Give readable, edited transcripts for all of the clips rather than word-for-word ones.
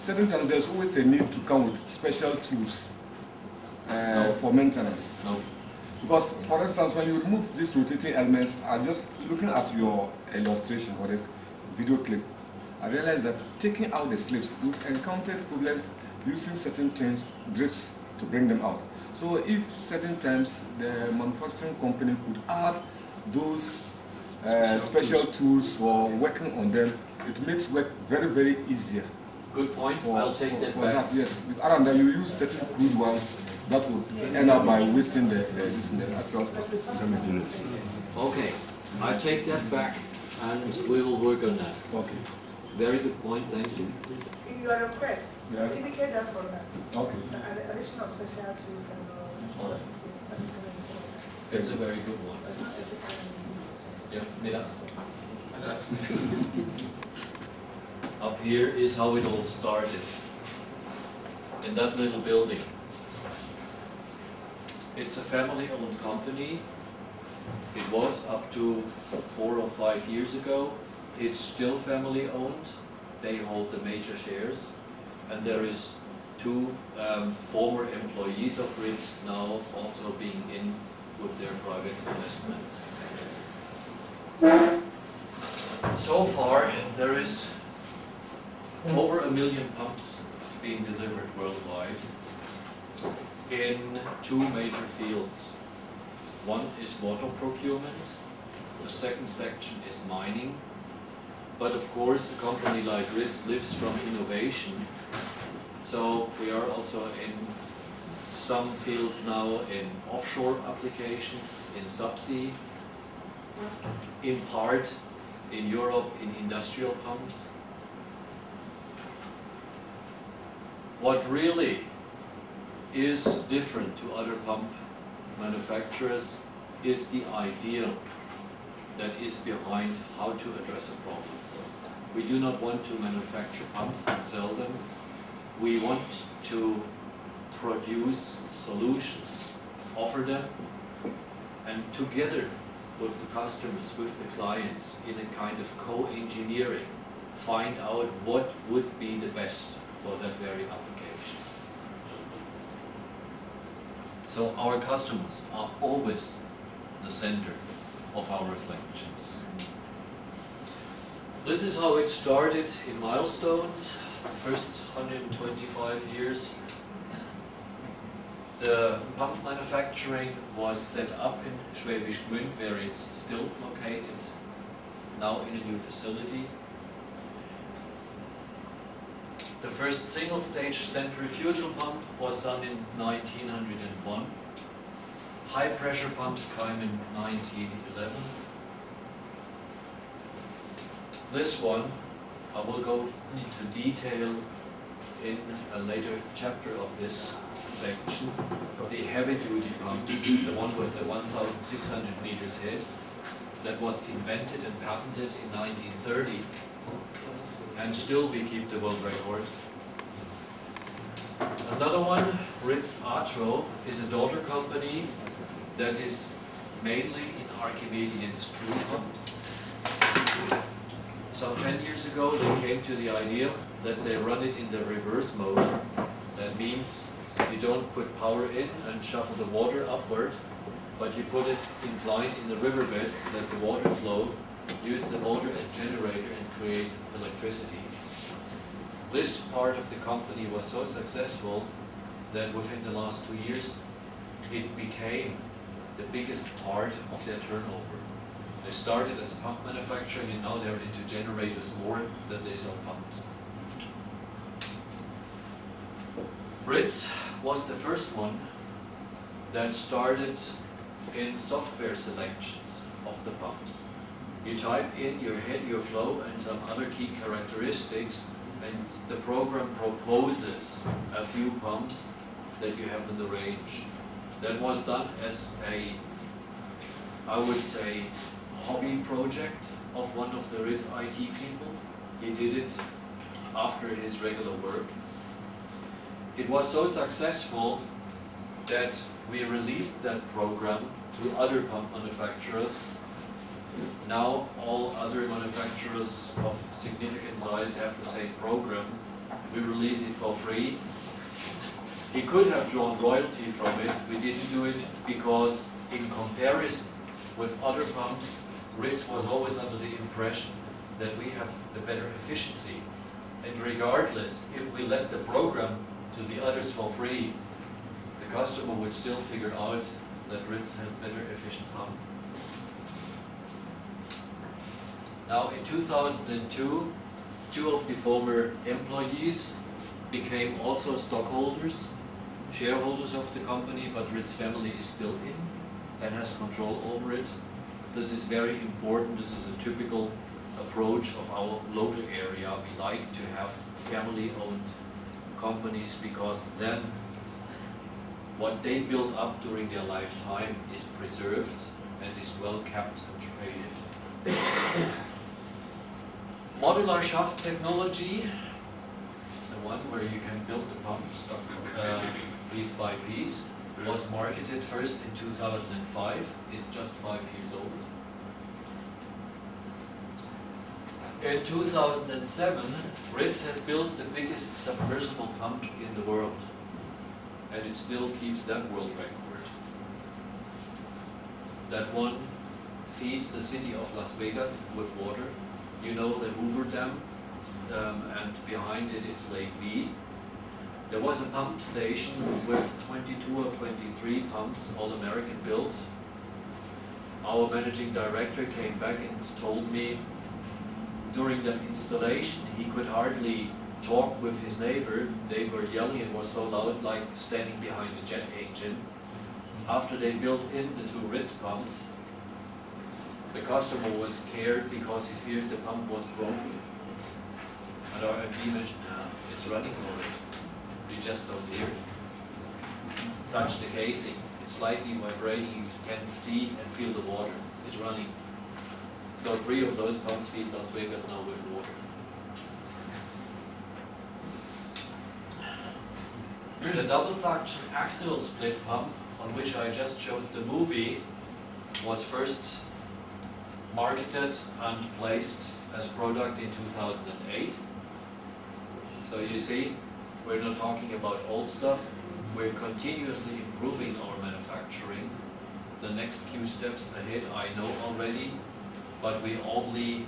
certain times there's always a need to come with special tools for maintenance. No. Because, for instance, when you remove these rotating elements, I'm just looking at your illustration or this video clip, I realized that taking out the slips, we've encountered problems using certain things, drifts, to bring them out. So if certain times the manufacturing company could add those special tools for working on them, it makes work very, very easier. Good point. I'll take that back. Yes, other than you use certain crude ones that would end up by wasting the actual damage units. Okay, I take that back and we will work on that. Okay. Very good point, thank you. In your request, indicate that for us. Okay. The addition of special tools and all. It's a very good one. Yeah, Midas. Up here is how it all started. In that little building. It's a family-owned company. It was up to 4 or 5 years ago. It's still family-owned. They hold the major shares. And there is 2 former employees of Ritz now also being in with their private investments. So far, there is over 1 million pumps being delivered worldwide in 2 major fields. One is water procurement, the second section is mining. But of course, a company like Ritz lives from innovation. So we are also in some fields now in offshore applications, in subsea, in part in Europe in industrial pumps. What really is different to other pump manufacturers is the idea that is behind how to address a problem. We do not want to manufacture pumps and sell them. We want to produce solutions, offer them, and together with the customers, with the clients, in a kind of co-engineering, find out what would be the best for that very application. So our customers are always the center of our reflections. This is how it started in milestones, the first 125 years. The pump manufacturing was set up in Schwäbisch Gmünd, where it's still located, now in a new facility. The first single-stage centrifugal pump was done in 1901. High-pressure pumps came in 1911. This one, I will go into detail in a later chapter of this section. The heavy-duty pump, the one with the 1,600 meters head, that was invented and patented in 1930. And still we keep the world record. Another one, Ritz Atro, is a daughter company that is mainly in Archimedean screw pumps. Some 10 years ago they came to the idea that they run it in the reverse mode. That means you don't put power in and shuffle the water upward, but you put it inclined in the riverbed, let the water flow, use the motor as generator and create electricity. This part of the company was so successful that within the last 2 years it became the biggest part of their turnover. They started as pump manufacturing and now they're into generators more than they sell pumps. Ritz was the first one that started in software selections of the pumps. You type in your head, your flow, and some other key characteristics, and the program proposes a few pumps that you have in the range. That was done as a, I would say, hobby project of one of the Ritz IT people. He did it after his regular work. It was so successful that we released that program to other pump manufacturers. Now all other manufacturers of significant size have the same program, we release it for free. He could have drawn royalty from it. We didn't do it because in comparison with other pumps, Ritz was always under the impression that we have the better efficiency. And regardless, if we let the program to the others for free, the customer would still figure out that Ritz has better efficient pump. Now in 2002, two of the former employees became also stockholders, shareholders of the company, but Ritz family is still in and has control over it. This is very important. This is a typical approach of our local area. We like to have family-owned companies because then what they build up during their lifetime is preserved and is well kept and traded. Modular shaft technology, the one where you can build the pump stock piece by piece, was marketed first in 2005. It's just 5 years old. In 2007, Ritz has built the biggest submersible pump in the world, and it still keeps that world record. That one feeds the city of Las Vegas with water. You know the Hoover Dam, and behind it it's Lake V. There was a pump station with 22 or 23 pumps, all American built. Our managing director came back and told me during that installation he could hardly talk with his neighbor. They were yelling, it was so loud, like standing behind a jet engine. After they built in the two Ritz pumps, the customer was scared because he feared the pump was broken. And our MD mentioned, it's running already. You just don't hear it. Touch the casing, it's slightly vibrating, you can see and feel the water. It's running. So 3 of those pumps feed Las Vegas now with water. The double suction axial split pump, on which I just showed the movie, was first marketed and placed as product in 2008. So you see, we're not talking about old stuff. We're continuously improving our manufacturing. The next few steps ahead I know already, but we only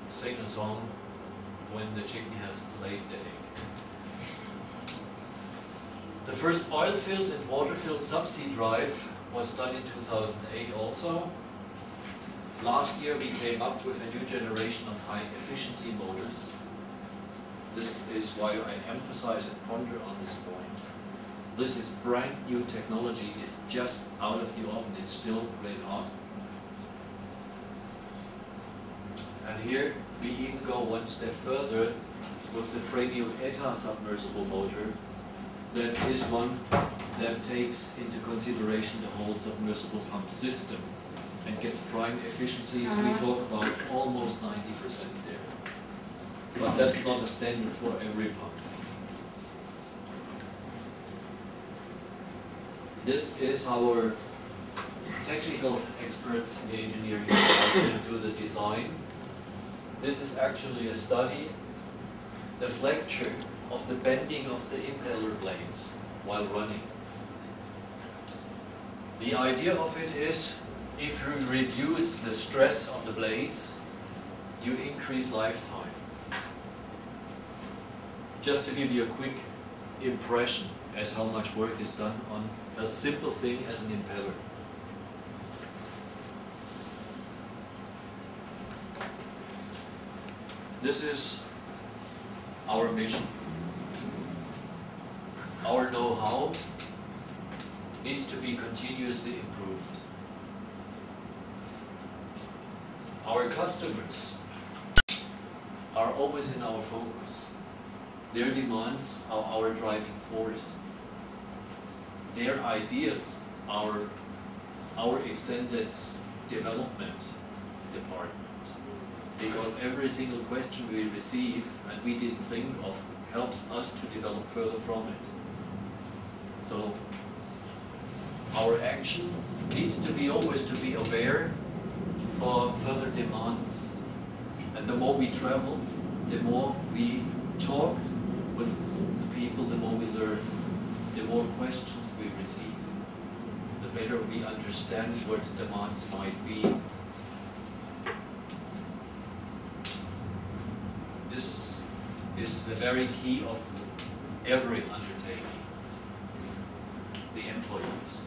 sing a song when the chicken has laid the egg. The first oil-filled and water-filled subsea drive was done in 2008 also. Last year we came up with a new generation of high-efficiency motors. This is why I emphasize and ponder on this point. This is brand new technology. It's just out of the oven. It's still red hot. And here we even go one step further with the Premium ETA submersible motor. That is one that takes into consideration the whole submersible pump system and gets prime efficiencies. We talk about almost 90% there. But that's not a standard for every pump. This is our technical experts in the engineering department do the design. This is actually a study, the flexure of the bending of the impeller blades while running. The idea of it is, if you reduce the stress on the blades, you increase lifetime. Just to give you a quick impression as how much work is done on a simple thing as an impeller. This is our mission. Our know-how needs to be continuously improved. Our customers are always in our focus. Their demands are our driving force. Their ideas are our extended development department. Because every single question we receive and we didn't think of helps us to develop further from it. So our action needs to be always to be aware for further demands. And the more we travel, the more we talk with the people, the more we learn, the more questions we receive, the better we understand what the demands might be. This is the very key of every undertaking. The employees.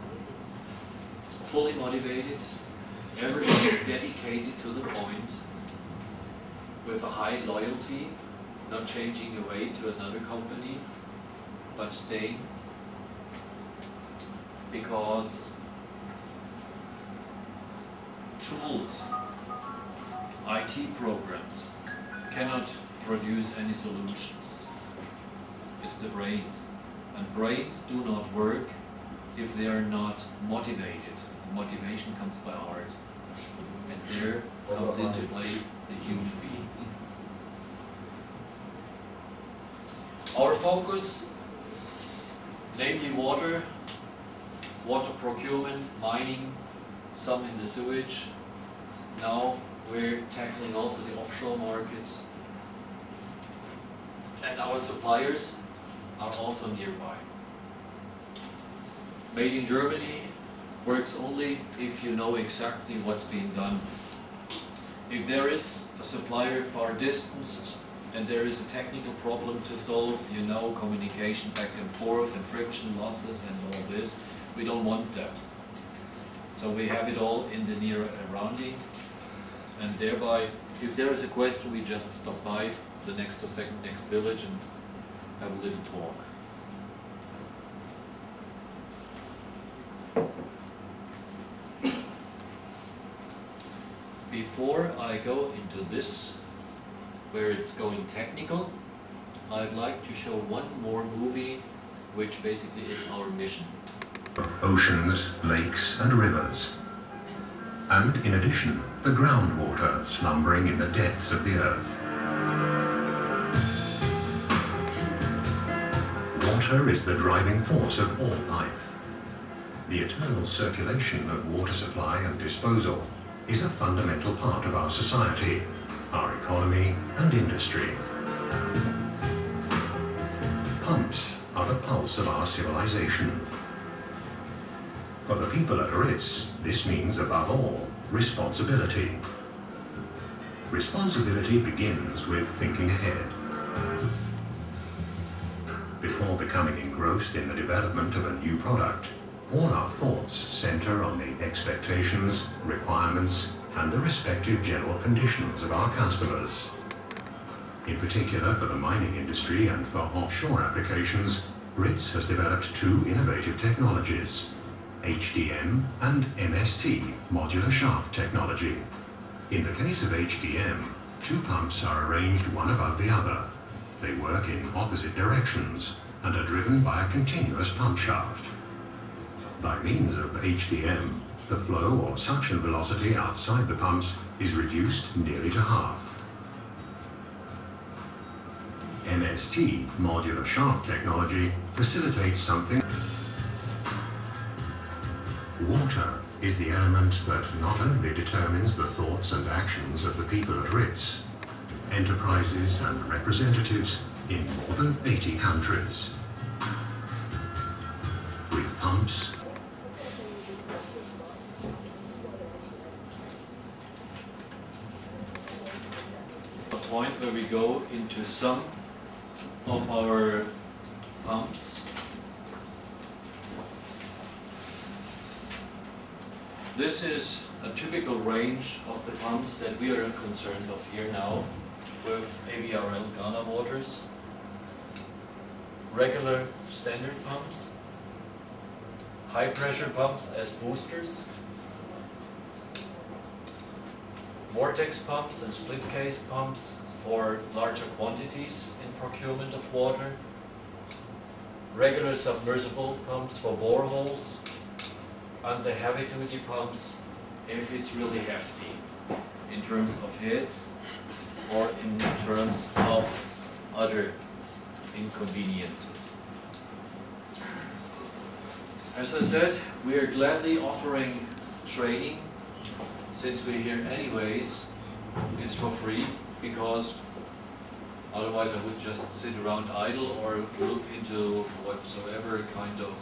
Fully motivated, everyone dedicated to the point, with a high loyalty, not changing away to another company, but staying. Because tools, IT programs, cannot produce any solutions. It's the brains. And brains do not work if they are not motivated. And motivation comes by art. And there comes into play the human being. Our focus, namely water procurement, mining, some in the sewage. Now we're tackling also the offshore market. And our suppliers are also nearby. Made in Germany works only if you know exactly what's being done. If there is a supplier far distanced and there is a technical problem to solve, you know, communication back and forth and friction losses and all this, we don't want that. So we have it all in the near surrounding, and thereby, if there is a question, we just stop by the next or second next village and have a little talk. Before I go into this, where it's going technical, I'd like to show one more movie, which basically is our mission. Oceans, lakes and rivers. And in addition, the groundwater slumbering in the depths of the earth. Water is the driving force of all life. The eternal circulation of water supply and disposal is a fundamental part of our society, our economy and industry. Pumps are the pulse of our civilization. For the people at Ritz, this means above all, responsibility. Responsibility begins with thinking ahead. Before becoming engrossed in the development of a new product, all our thoughts center on the expectations, requirements, and the respective general conditions of our customers. In particular, for the mining industry and for offshore applications, Ritz has developed two innovative technologies, HDM and MST, modular shaft technology. In the case of HDM, two pumps are arranged one above the other. They work in opposite directions and are driven by a continuous pump shaft. By means of HDM, the flow or suction velocity outside the pumps is reduced nearly to half. MST, modular shaft technology, facilitates something. Water is the element that not only determines the thoughts and actions of the people at Ritz, enterprises and representatives in more than 80 countries. With pumps, a point where we go into some of our pumps. This is a typical range of the pumps that we are concerned of here now with AVRL Ghana waters. Regular standard pumps, high pressure pumps as boosters, vortex pumps and split case pumps for larger quantities in procurement of water, regular submersible pumps for boreholes, and the heavy-duty pumps if it's really hefty in terms of heads or in terms of other inconveniences. As I said, we are gladly offering training. Since we're here anyways, it's for free, because Otherwise I would just sit around idle or look into whatsoever kind of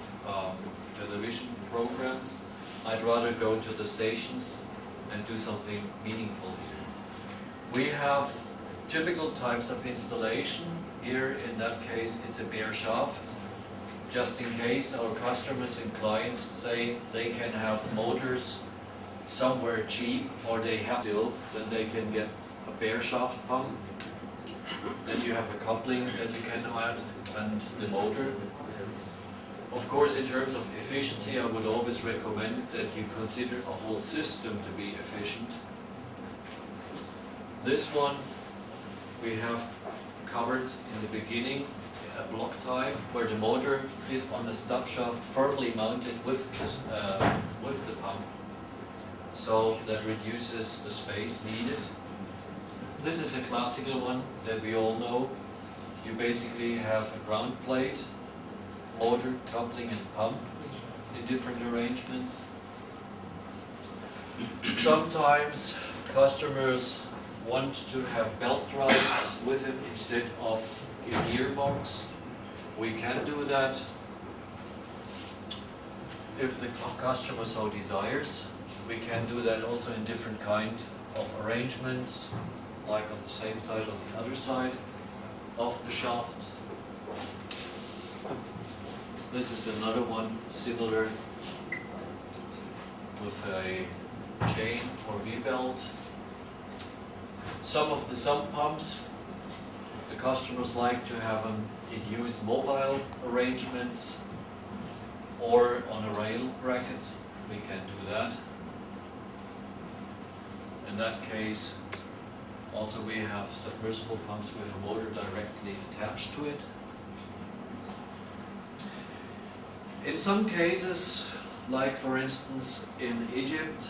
television programs. I'd rather go to the stations and do something meaningful here. We have typical types of installation. Here in that case it's a bare shaft. Just in case our customers and clients say they can have motors somewhere cheap or they have still, then they can get a bare shaft pump. Then you have a coupling that you can add and the motor. Of course, in terms of efficiency, I would always recommend that you consider a whole system to be efficient. This one we have covered in the beginning, a block type where the motor is on the stub shaft firmly mounted with the pump, so that reduces the space needed. This is a classical one that we all know. You basically have a ground plate, motor, coupling and pump in different arrangements. Sometimes customers want to have belt drives with it instead of a gearbox. We can do that if the customer so desires. We can do that also in different kind of arrangements, like on the same side or the other side of the shaft. This is another one similar with a chain or V-belt. Some of the sump pumps, the customers like to have them in use mobile arrangements or on a rail bracket. We can do that. In that case, also we have submersible pumps with a motor directly attached to it. In some cases, like for instance in Egypt,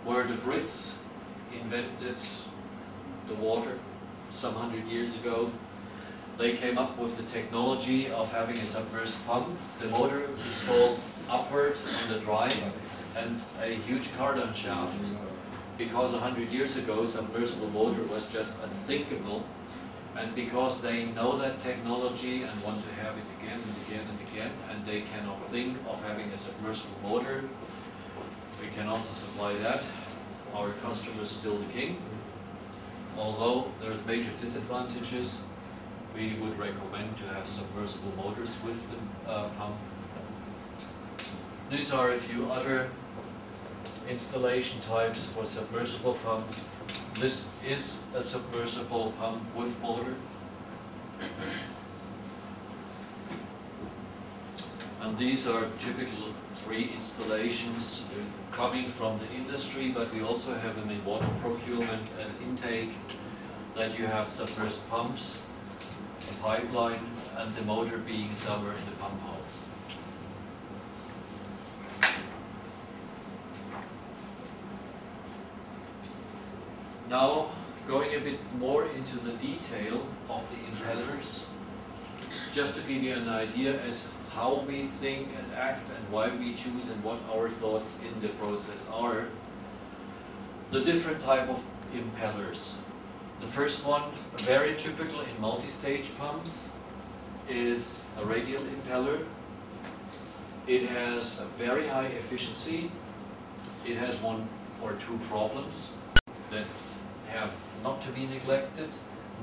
where the Brits invented the water some 100 years ago, they came up with the technology of having a submerged pump. The motor installed upward on the drive and a huge cardan shaft. Because 100 years ago submersible motor was just unthinkable, and because they know that technology and want to have it again and again and again, and they cannot think of having a submersible motor, we can also supply that. Our customer is still the king. Although there's major disadvantages, we would recommend to have submersible motors with the pump. These are a few other installation types for submersible pumps. This is a submersible pump with motor. And these are typical 3 installations coming from the industry, but we also have them in water procurement as intake, that you have submerged pumps, a pipeline, and the motor being somewhere in the pump house. Now, going a bit more into the detail of the impellers, just to give you an idea as how we think and act and why we choose and what our thoughts in the process are. The different type of impellers. The first one, very typical in multi-stage pumps, is a radial impeller. It has a very high efficiency. It has 1 or 2 problems that have not to be neglected.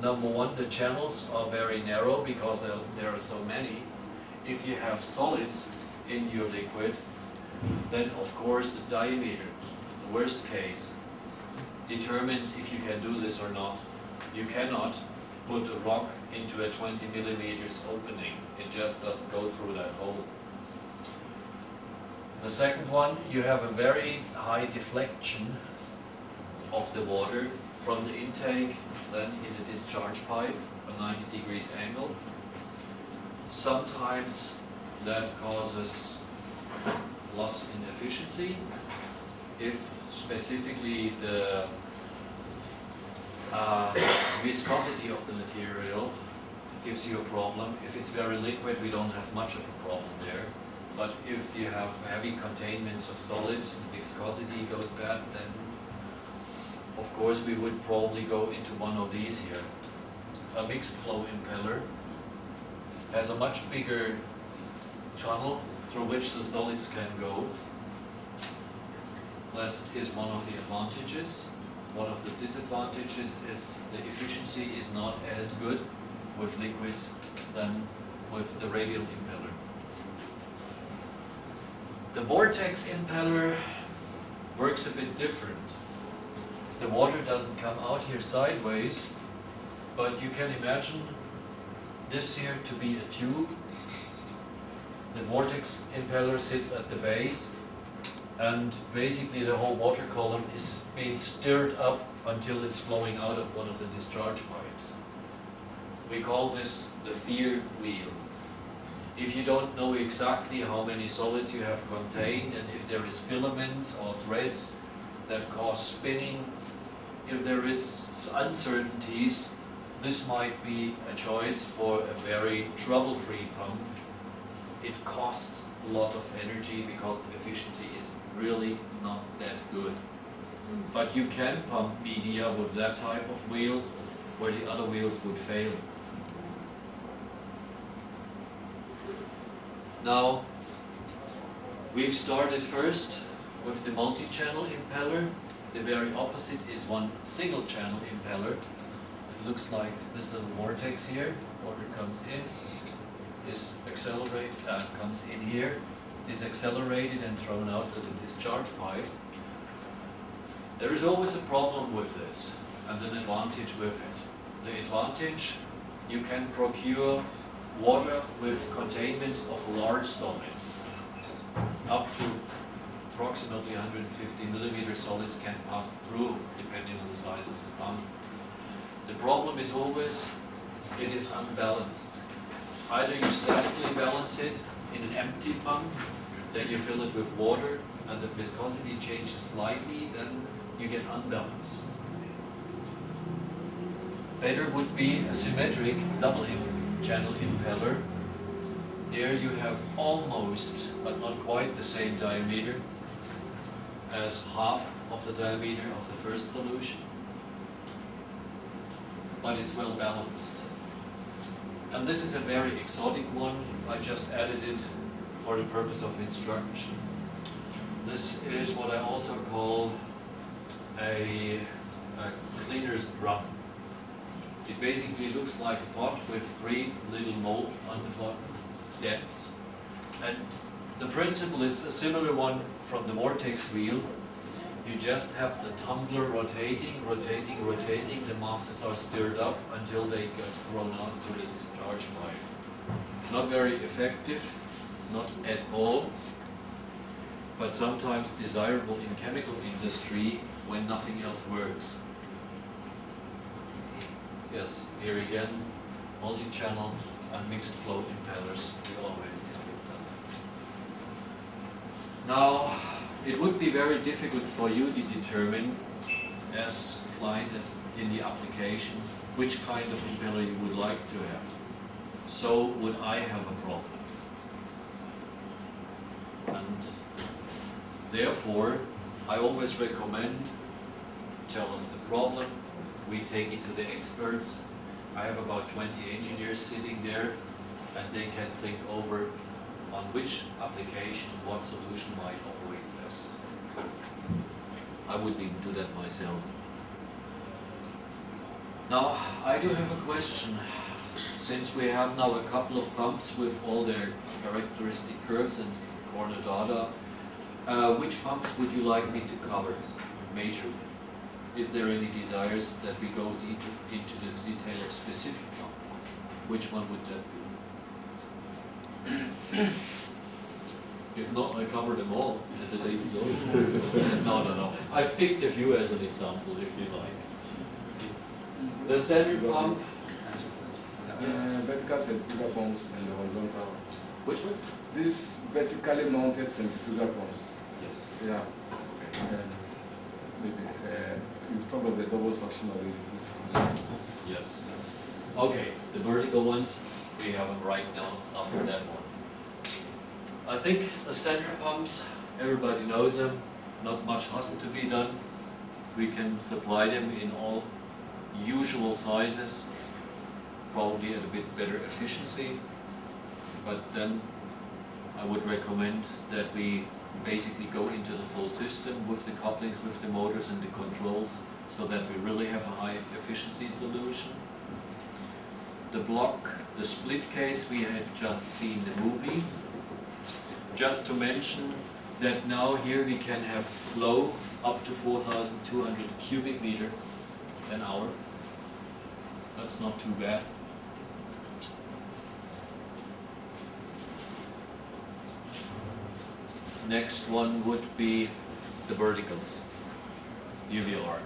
Number 1, the channels are very narrow because there are so many. If you have solids in your liquid, then of course the diameter, the worst case, determines if you can do this or not. You cannot put a rock into a 20 millimeters opening. It just doesn't go through that hole. The second one, you have a very high deflection of the water from the intake, then in the discharge pipe, a 90 degrees angle. Sometimes that causes loss in efficiency if specifically the viscosity of the material gives you a problem. If it's very liquid, we don't have much of a problem there. But if you have heavy containments of solids and viscosity goes bad, then of course we would probably go into one of these here. a mixed flow impeller has a much bigger tunnel through which the solids can go. That is one of the advantages. One of the disadvantages is the efficiency is not as good with liquids than with the radial impeller. The vortex impeller works a bit different. The water doesn't come out here sideways, but you can imagine this here to be a tube. The vortex impeller sits at the base, and basically the whole water column is being stirred up until it's flowing out of one of the discharge pipes. We call this the fear wheel. If you don't know exactly how many solids you have contained, and if there is filaments or threads that cause spinning, if there is uncertainties, this might be a choice for a very trouble-free pump. It costs a lot of energy because the efficiency is really not that good. But you can pump media with that type of wheel where the other wheels would fail. Now, we've started first with the multi-channel impeller. The very opposite is one single-channel impeller. It looks like this little vortex here. Water comes in, is accelerated, comes in here, is accelerated and thrown out to the discharge pipe. There is always a problem with this and an advantage with it. The advantage, you can procure water with containments of large solids. Up to approximately 150 millimeter solids can pass through, depending on the size of the pump. The problem is always, it is unbalanced. Either you statically balance it in an empty pump, then you fill it with water, and the viscosity changes slightly, then you get unbalance. Better would be a symmetric double-channel impeller. There you have almost, but not quite the same diameter as half of the diameter of the first solution, but it's well balanced. And this is a very exotic one. I just added it for the purpose of instruction. This is what I also call a cleaner's drum. It basically looks like a pot with 3 little molds on the bottom, depths. And the principle is a similar one from the vortex wheel. You just have the tumbler rotating, rotating, rotating. The masses are stirred up until they get thrown out through the discharge pipe. Not very effective, not at all, but sometimes desirable in chemical industry when nothing else works. Yes, here again, multi-channel and mixed flow impellers. We already covered that. Now, it would be very difficult for you to determine, as client, as in the application, which kind of impeller you would like to have. So would I have a problem. And therefore, I always recommend, tell us the problem, we take it to the experts. I have about 20 engineers sitting there, and they can think over on which application, what solution might operate best. I wouldn't even do that myself. Now, I do have a question. Since we have now a couple of pumps with all their characteristic curves and corner data, which pumps would you like me to cover majorly? Is there any desires that we go deeper into the detail of specific pump? Which one would that be? If not, I cover them all at the table. No. I've picked a few as an example, if you like. The standard pump. Vertical centrifugal pumps and the horizontal ones. Which one? These vertically mounted centrifugal pumps. Yes. Yeah. And maybe you've talked about the double suction already. Yes. Okay, the vertical ones, we have them right now after that one. I think the standard pumps, everybody knows them, not much has to be done. We can supply them in all usual sizes. probably at a bit better efficiency, but then I would recommend that we basically go into the full system with the couplings, with the motors and the controls, so that we really have a high efficiency solution. The block, the split case, we have just seen the movie. Just to mention that now here we can have flow up to 4,200 cubic meter an hour. That's not too bad. Next one would be the verticals, UVR.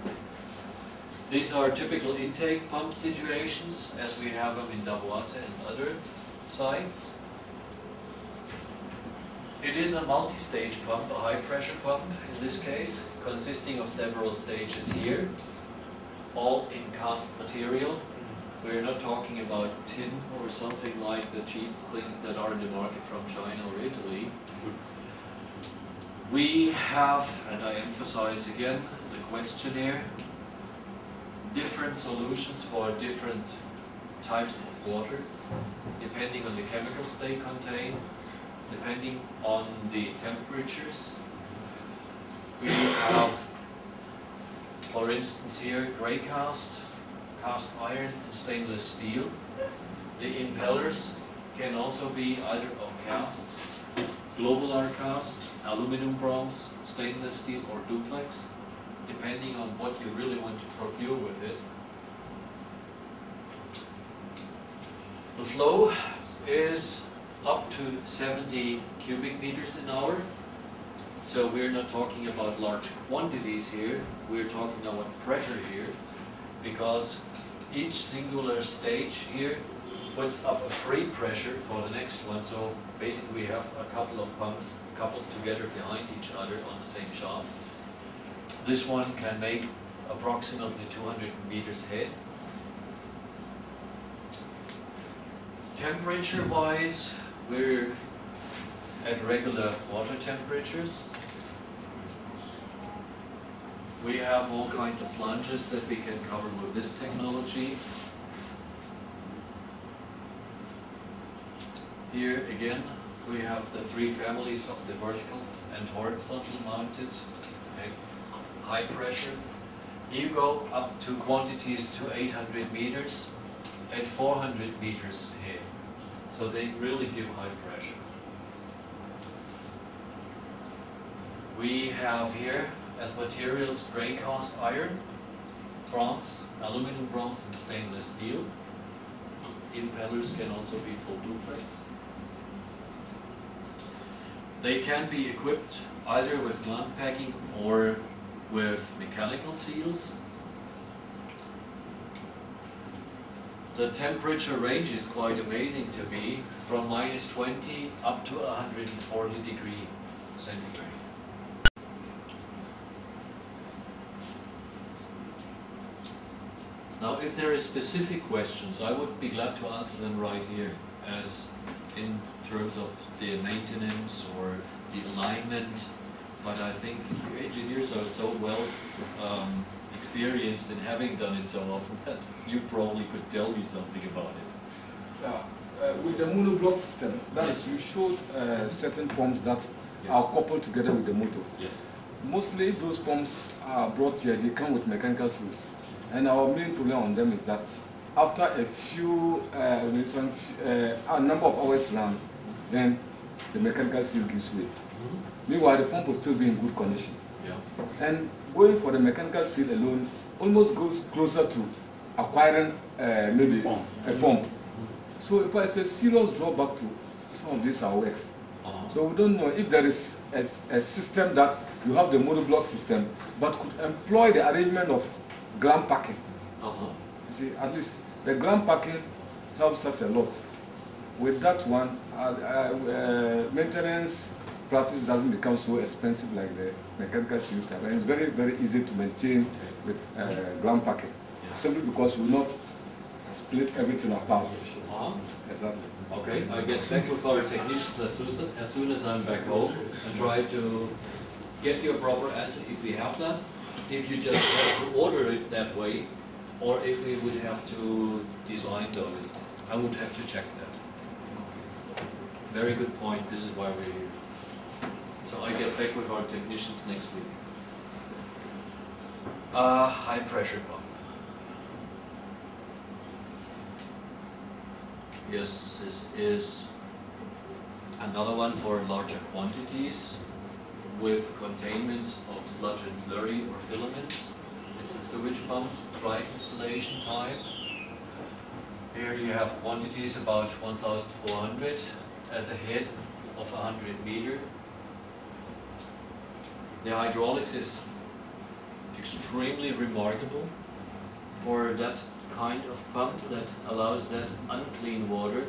These are typical intake pump situations as we have them in Davoise and other sites. It is a multi-stage pump, a high pressure pump in this case, consisting of several stages here, all in cast material. We're not talking about tin or something like the cheap things that are in the market from China or Italy. We have, and I emphasize again, the questionnaire, different solutions for different types of water, depending on the chemicals they contain, depending on the temperatures. We have, for instance here, grey cast, cast iron and stainless steel. The impellers can also be either of cast, globular cast, aluminum bronze, stainless steel or duplex, depending on what you really want to procure with it. The flow is up to 70 cubic meters an hour. So we're not talking about large quantities here, we're talking about pressure here, because each singular stage here puts up a free pressure for the next one. So basically we have a couple of pumps coupled together behind each other on the same shaft. This one can make approximately 200 meters head. Temperature-wise, we're at regular water temperatures. We have all kinds of flanges that we can cover with this technology. Here again, we have the three families of the vertical and horizontal mounted, high pressure. You go up to quantities to 800 meters at 400 meters head. So they really give high pressure. We have here as materials grey cast iron, bronze, aluminum bronze and stainless steel. Impellers can also be full duplex. They can be equipped either with gland packing or with mechanical seals. The temperature range is quite amazing to me, from -20 up to 140 degrees centigrade. Now, if there are specific questions, I would be glad to answer them right here, as in terms of the maintenance or the alignment. But I think you engineers are so well experienced in having done it so often that you probably could tell me something about it. Yeah, with the monoblock system, that is, you showed certain pumps that are coupled together with the motor. Yes. Mostly those pumps are brought here, they come with mechanical seals. And our main problem on them is that after a few, a number of hours run, then the mechanical seal gives way. Meanwhile, the pump will still be in good condition. Yeah. And going for the mechanical seal alone almost goes closer to acquiring maybe a pump. So if I say serious drawback to some of these our works. So we don't know if there is a system that you have the monoblock system, but could employ the arrangement of gland packing. You see, at least the gland packing helps us a lot. With that one, maintenance practice doesn't become so expensive like the mechanical seal type. And it's very, very easy to maintain with gland packing. Simply because we will not split everything apart. Exactly. Okay, I get back with our technicians as soon as I'm back home and try to get you a proper answer if we have that. If you just have to order it that way, or if we would have to design those. I would have to check that. Very good point. This is why we're here. So I get back with our technicians next week. High pressure pump. Yes, this is another one for larger quantities with containments of sludge and slurry or filaments. It's a sewage pump, dry installation type. Here you have quantities about 1,400 at a head of 100 meter. The hydraulics is extremely remarkable for that kind of pump that allows that unclean water.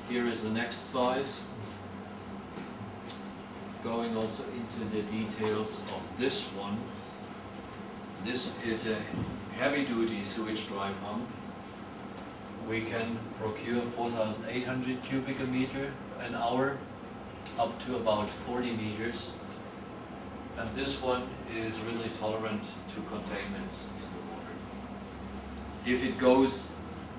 Here is the next size, going also into the details of this one. This is a heavy-duty sewage dry pump. We can procure 4,800 cubic a meter an hour, up to about 40 meters. And this one is really tolerant to containments in the water. If it goes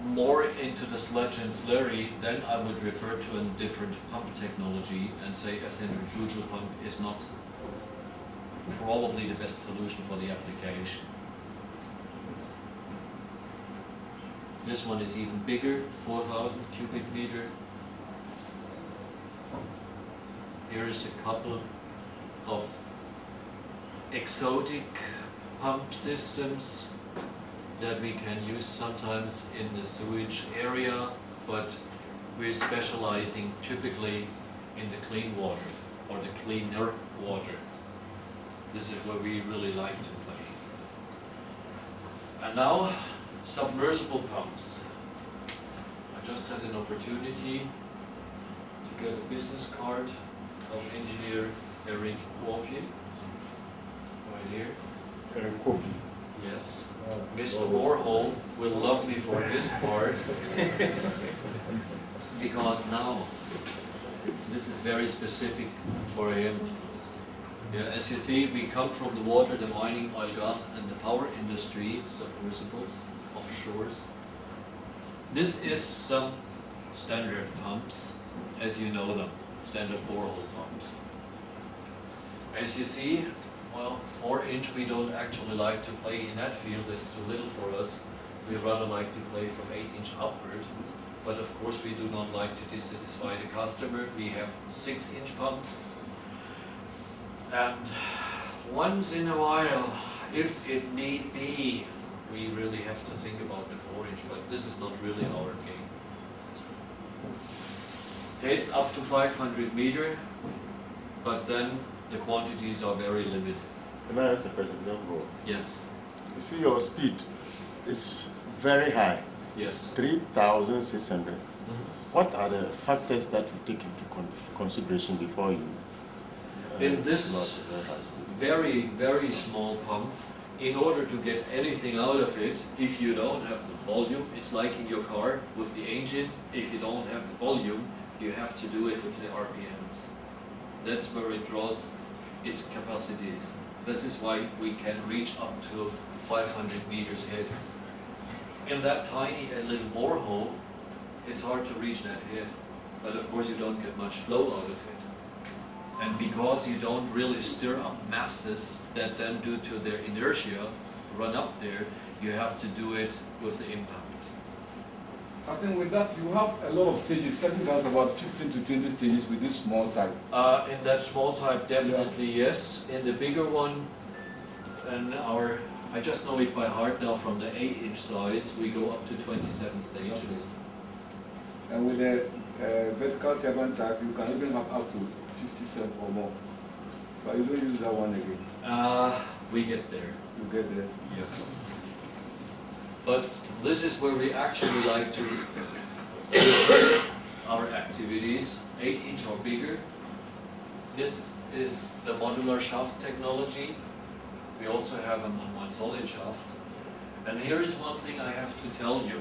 more into the sludge and slurry, then I would refer to a different pump technology and say a centrifugal pump is not probably the best solution for the application. This one is even bigger, 4,000 cubic meter. Here is a couple of exotic pump systems that we can use sometimes in the sewage area, but we're specializing typically in the clean water or the cleaner water. This is where we really like to play. And now, submersible pumps. I just had an opportunity to get a business card of engineer Eric Wofier. Right here. Eric Wofier. Yes. Mr. Warhol will love me for this part because now this is very specific for him. Yeah, as you see, we come from the water, the mining, oil, gas, and the power industry, submersibles, offshores. This is some standard pumps, as you know them, standard borehole pumps. As you see, well, 4-inch we don't actually like to play in that field, it's too little for us. We rather like to play from 8-inch upward. But of course we do not like to dissatisfy the customer. We have 6-inch pumps. And once in a while, if it need be, we really have to think about the 4-inch, but this is not really our game. Heads up to 500 meter, but then the quantities are very limited. Can I ask a question? Don't go. Yes. You see your speed is very high. Yes. 3,600. What are the factors that you take into consideration before you in this very, very small pump, in order to get anything out of it, if you don't have the volume, it's like in your car with the engine, if you don't have the volume, you have to do it with the RPMs. That's where it draws its capacities. This is why we can reach up to 500 meters head. In that tiny little borehole, it's hard to reach that head, but of course you don't get much flow out of it. And because you don't really stir up masses that then due to their inertia run up there, you have to do it with the impact. I think with that you have a lot of stages. Something has about 15 to 20 stages with this small type. In that small type, definitely yes. In the bigger one, and I just know it by heart now from the 8-inch size, we go up to 27 stages. Okay. And with the vertical turbine type, you can even have up to 57 or more. But you don't use that one again. We get there. You get there. Yes. But this is where we actually like to invert our activities, 8-inch or bigger. This is the modular shaft technology. We also have a one solid shaft. And here is one thing I have to tell you.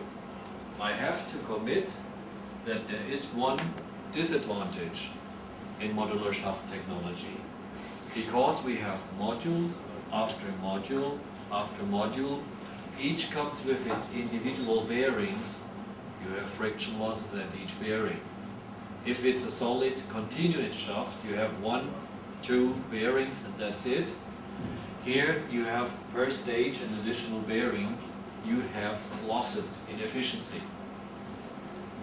I have to commit that there is one disadvantage in modular shaft technology. Because we have module after module after module, Each comes with its individual bearings. You have friction losses at each bearing. If it's a solid continuous shaft, you have 1, 2 bearings and that's it. Here you have per stage an additional bearing. You have losses in efficiency.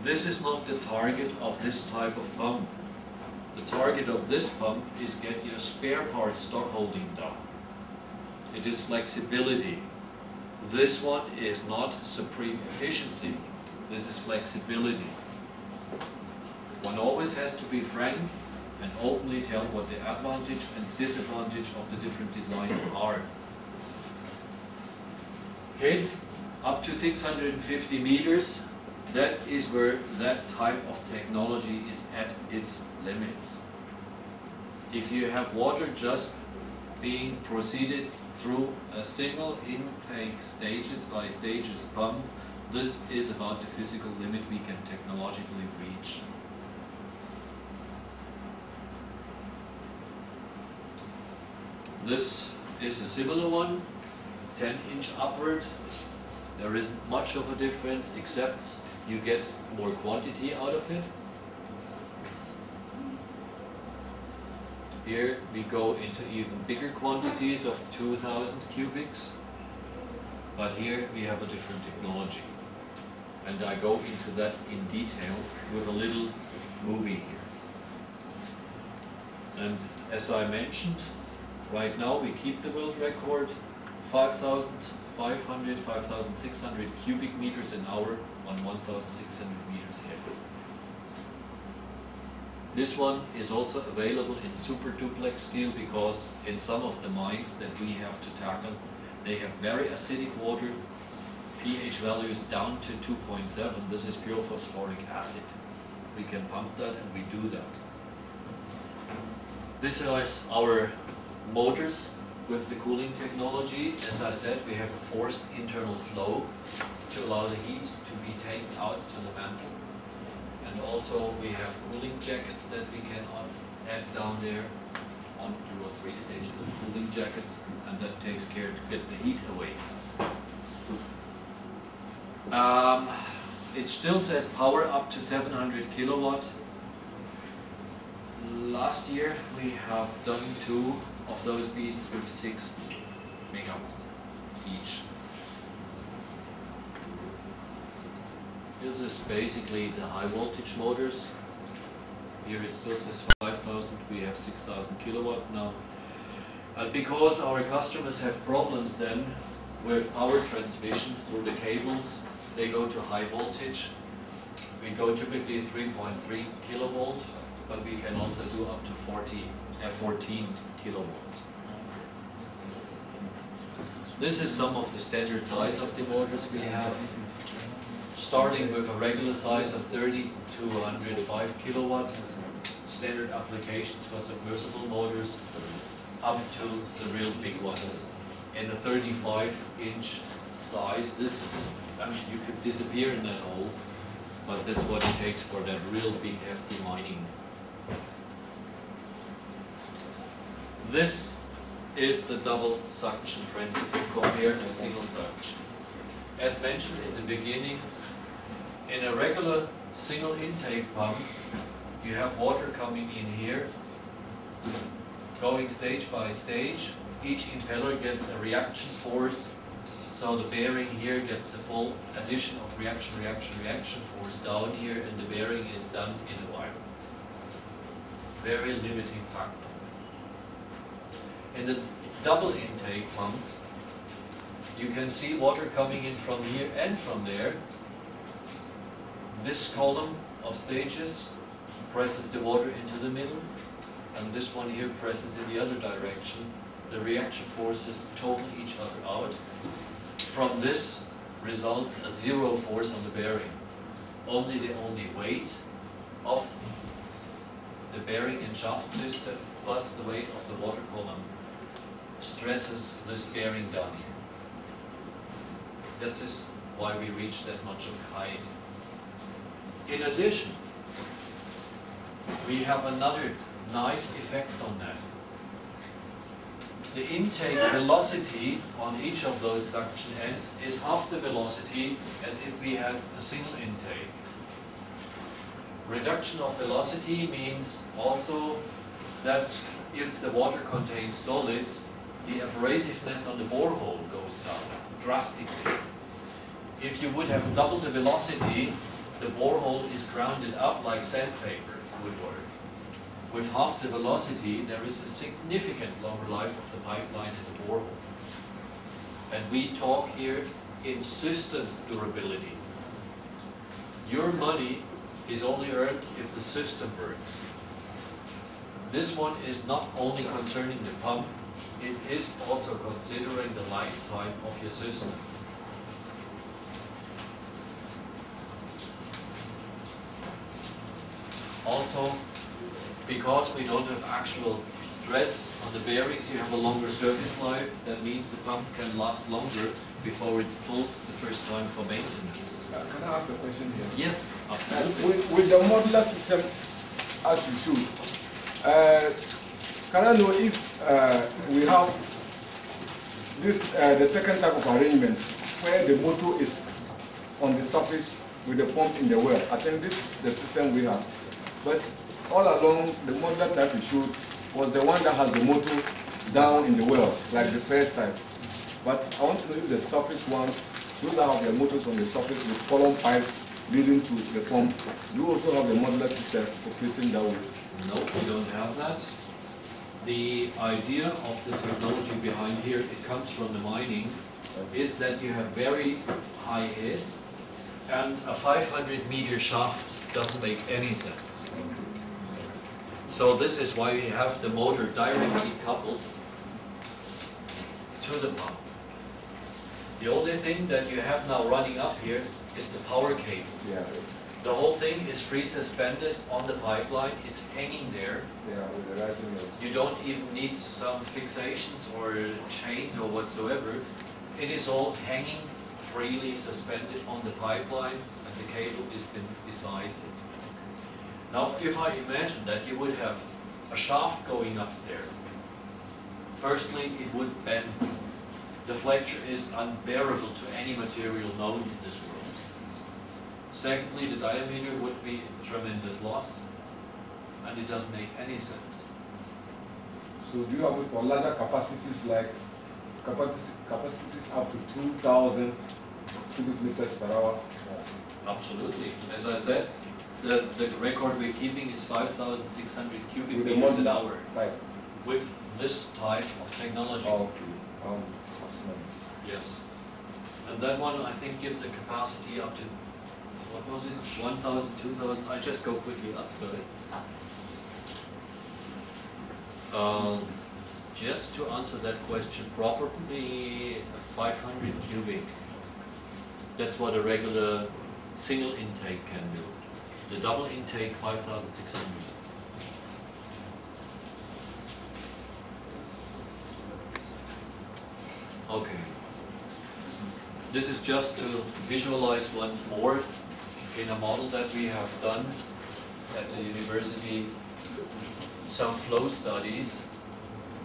This is not the target of this type of pump. The target of this pump is get your spare part stock holding down. It is flexibility. This one is not supreme efficiency. This is flexibility. One always has to be frank and openly tell what the advantage and disadvantage of the different designs are. Heads up to 650 meters, that is where that type of technology is at its limits. If you have water just being proceeded through a single intake stages by stages pump, this is about the physical limit we can technologically reach. This is a similar one, 10-inch upward. There isn't much of a difference except you get more quantity out of it. Here we go into even bigger quantities of 2000 cubics, but here we have a different technology. And I go into that in detail with a little movie here. And as I mentioned, right now we keep the world record, 5,500, 5,600 cubic meters an hour on 1,600 meters head. This one is also available in super duplex steel because in some of the mines that we have to tackle, they have very acidic water, pH values down to 2.7. This is pure phosphoric acid. We can pump that and we do that. This is our motors with the cooling technology. As I said, we have a forced internal flow to allow the heat to be taken out to the mantle. And also we have cooling jackets that we can add down there, 1, 2 or 3 stages of cooling jackets, and that takes care to get the heat away. It still says power up to 700 kilowatt. Last year we have done 2 of those beasts with 6 megawatt each. This is basically the high voltage motors. Here it still says 5,000, we have 6,000 kilowatt now. And because our customers have problems then with power transmission through the cables, they go to high voltage. We go typically 3.3 kilovolt, but we can also do up to 14 kilovolt. This is some of the standard size of the motors we have, starting with a regular size of 30 to 105 kilowatt, standard applications for submersible motors, up to the real big ones. In a 35-inch size, you could disappear in that hole, but that's what it takes for that real big hefty mining. This is the double suction principle compared to single suction. As mentioned in the beginning, in a regular single intake pump, you have water coming in here, going stage by stage. Each impeller gets a reaction force, so the bearing here gets the full addition of reaction force down here, and the bearing is done in a while. Very limiting factor. In the double intake pump, you can see water coming in from here and from there. This column of stages presses the water into the middle, and this one here presses in the other direction. The reaction forces total each other out. From this results a zero force on the bearing. Only the weight of the bearing and shaft system plus the weight of the water column stresses this bearing down here. That is why we reach that much of height. In addition, we have another nice effect on that. the intake velocity on each of those suction ends is half the velocity as if we had a single intake. Reduction of velocity means also that if the water contains solids, the abrasiveness on the borehole goes down drastically. If you would have double the velocity, the borehole is grounded up like sandpaper would work. With half the velocity, there is a significant longer life of the pipeline and the borehole. And we talk here in systems durability. Your money is only earned if the system works. This one is not only concerning the pump, it is also considering the lifetime of your system. Also, because we don't have actual stress on the bearings, you have a longer service life. That means the pump can last longer before it's pulled the first time for maintenance. Can I ask a question here? Yes, absolutely. With the modular system, as you should, can I know if we have this the second type of arrangement where the motor is on the surface with the pump in the well? I think this is the system we have. But all along, the modular type you showed was the one that has the motor down in the well, like the first type. But I want to know if the surface ones, those that have their motors on the surface with column pipes leading to the pump, do you also have the modular system operating that way? No, we don't have that. The idea of the technology behind here, it comes from the mining, is that you have very high heads and a 500-meter shaft doesn't make any sense. So this is why we have the motor directly coupled to the pump. The only thing that you have now running up here is the power cable. Yeah. The whole thing is free suspended on the pipeline. It's hanging there. Yeah, with the rising wheels. You don't even need some fixations or chains or whatsoever. It is all hanging freely suspended on the pipeline and the cable is besides it. Now, if I imagine that you would have a shaft going up there, firstly, it would bend. The flexure is unbearable to any material known in this world. Secondly, the diameter would be a tremendous loss, and it doesn't make any sense. So do you have it for larger capacities like capacities up to 2,000 cubic meters per hour? Absolutely. As I said, the record we're keeping is 5,600 cubic With meters an hour Like, with this type of technology. okay. Yes. And that one, I think, gives a capacity up to, what was it, 1,000, 2,000? I just go quickly up, sorry. Just to answer that question properly, 500 cubic. That's what a regular single intake can do. The double intake, 5,600. Okay. This is just to visualize once more in a model that we have done at the university, some flow studies.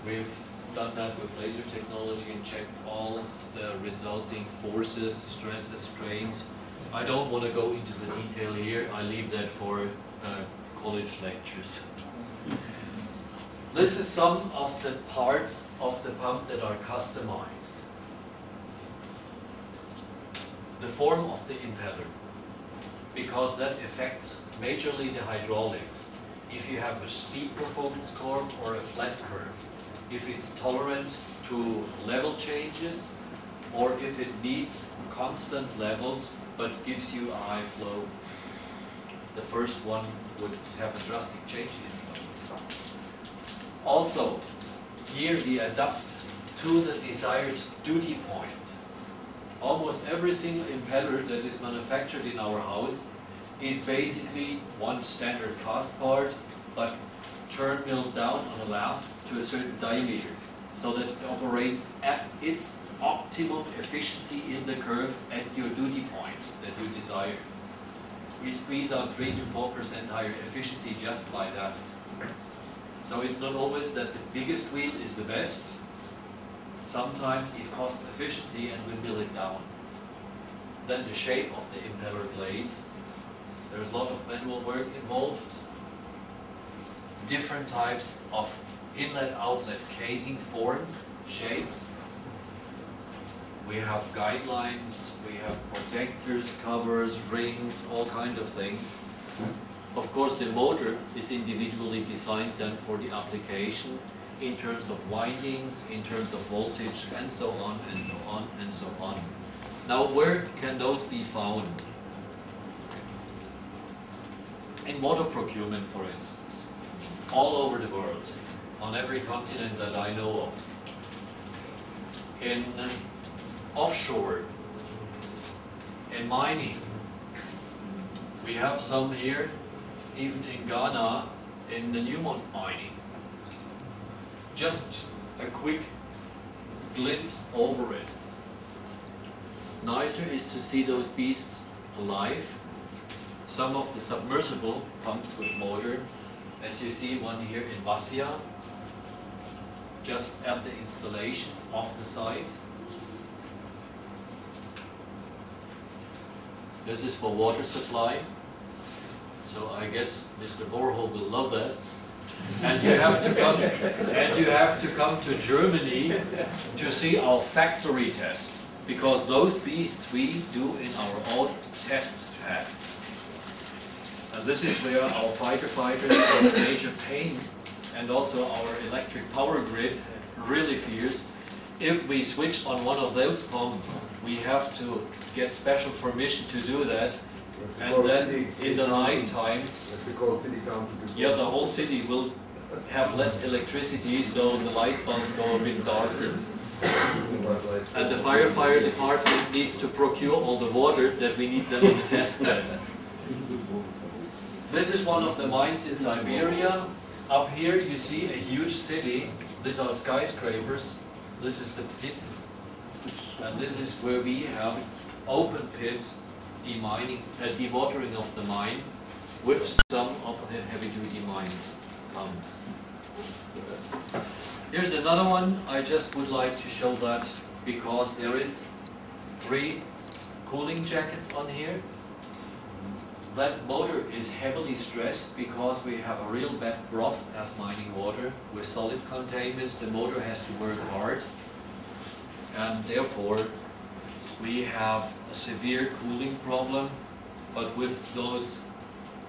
We've done that with laser technology and checked all the resulting forces, stresses, strains. I don't want to go into the detail here. I leave that for college lectures. This is some of the parts of the pump that are customized. The form of the impeller, because that affects majorly the hydraulics. If you have a steep performance curve or a flat curve, if it's tolerant to level changes, or if it needs constant levels but gives you a high flow. The first one would have a drastic change in flow. Also, here we adapt to the desired duty point. Almost every single impeller that is manufactured in our house is basically one standard cast part, but turn milled down on a lathe to a certain diameter, so that it operates at its optimum efficiency in the curve at your duty point that you desire. We squeeze out 3 to 4% higher efficiency just by that. So it's not always that the biggest wheel is the best. sometimes it costs efficiency and we mill it down. Then the shape of the impeller blades, there's a lot of manual work involved. Different types of inlet-outlet casing forms, shapes. We have guidelines, we have protectors, covers, rings, all kind of things. Of course, the motor is individually designed then for the application in terms of windings, in terms of voltage, and so on, and so on, and so on. Now, where can those be found? In motor procurement, for instance, all over the world, on every continent that I know of. In offshore, in mining, we have some here, even in Ghana, in the Newmont mining. Just a quick glimpse over it. Nicer is to see those beasts alive. Some of the submersible pumps with motor, as you see one here in Vassia, just at the installation of the site. This is for water supply, so I guess Mr. Borho will love that. And you have to come to Germany to see our factory test, because those beasts we do in our own test pad. And this is where our fighter fighters are major pain, and also our electric power grid really fears. If we switch on one of those pumps, we have to get special permission to do that. And then in the night times, yeah, the whole city will have less electricity, so the light bulbs go a bit darker. And the fire department needs to procure all the water that we need then in the test bed. This is one of the mines in Siberia. Up here you see a huge city. These are skyscrapers. This is the pit. And this is where we have open pit dewatering of the mine with some of the heavy-duty mines pumps. Here's another one. I just would like to show that because there is 3 cooling jackets on here. That motor is heavily stressed because we have a real bad broth as mining water with solid containments. The motor has to work hard, and therefore we have a severe cooling problem. But with those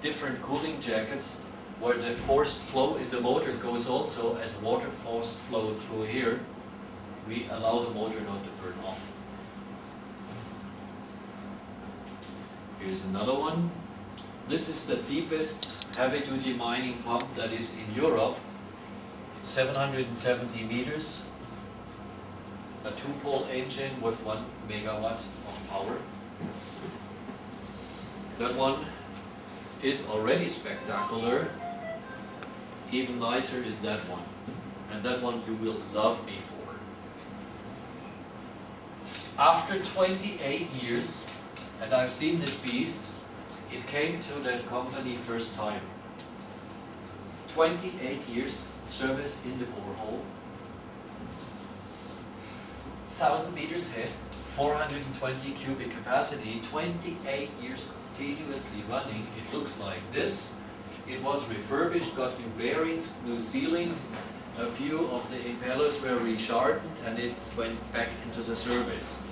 different cooling jackets, where the forced flow in the motor goes also as water forced flow through here, we allow the motor not to burn off. Here's another one. This is the deepest heavy-duty mining pump that is in Europe, 770 meters, a 2-pole engine with 1 megawatt of power. That one is already spectacular. Even nicer is that one. And that one you will love me for. After 28 years, and I've seen this beast, it came to the company first time. 28 years service in the borehole. 1,000 meters head, 420 cubic capacity, 28 years continuously running. It looks like this. It was refurbished, got new bearings, new sealings. A few of the impellers were resharpened and it went back into the service.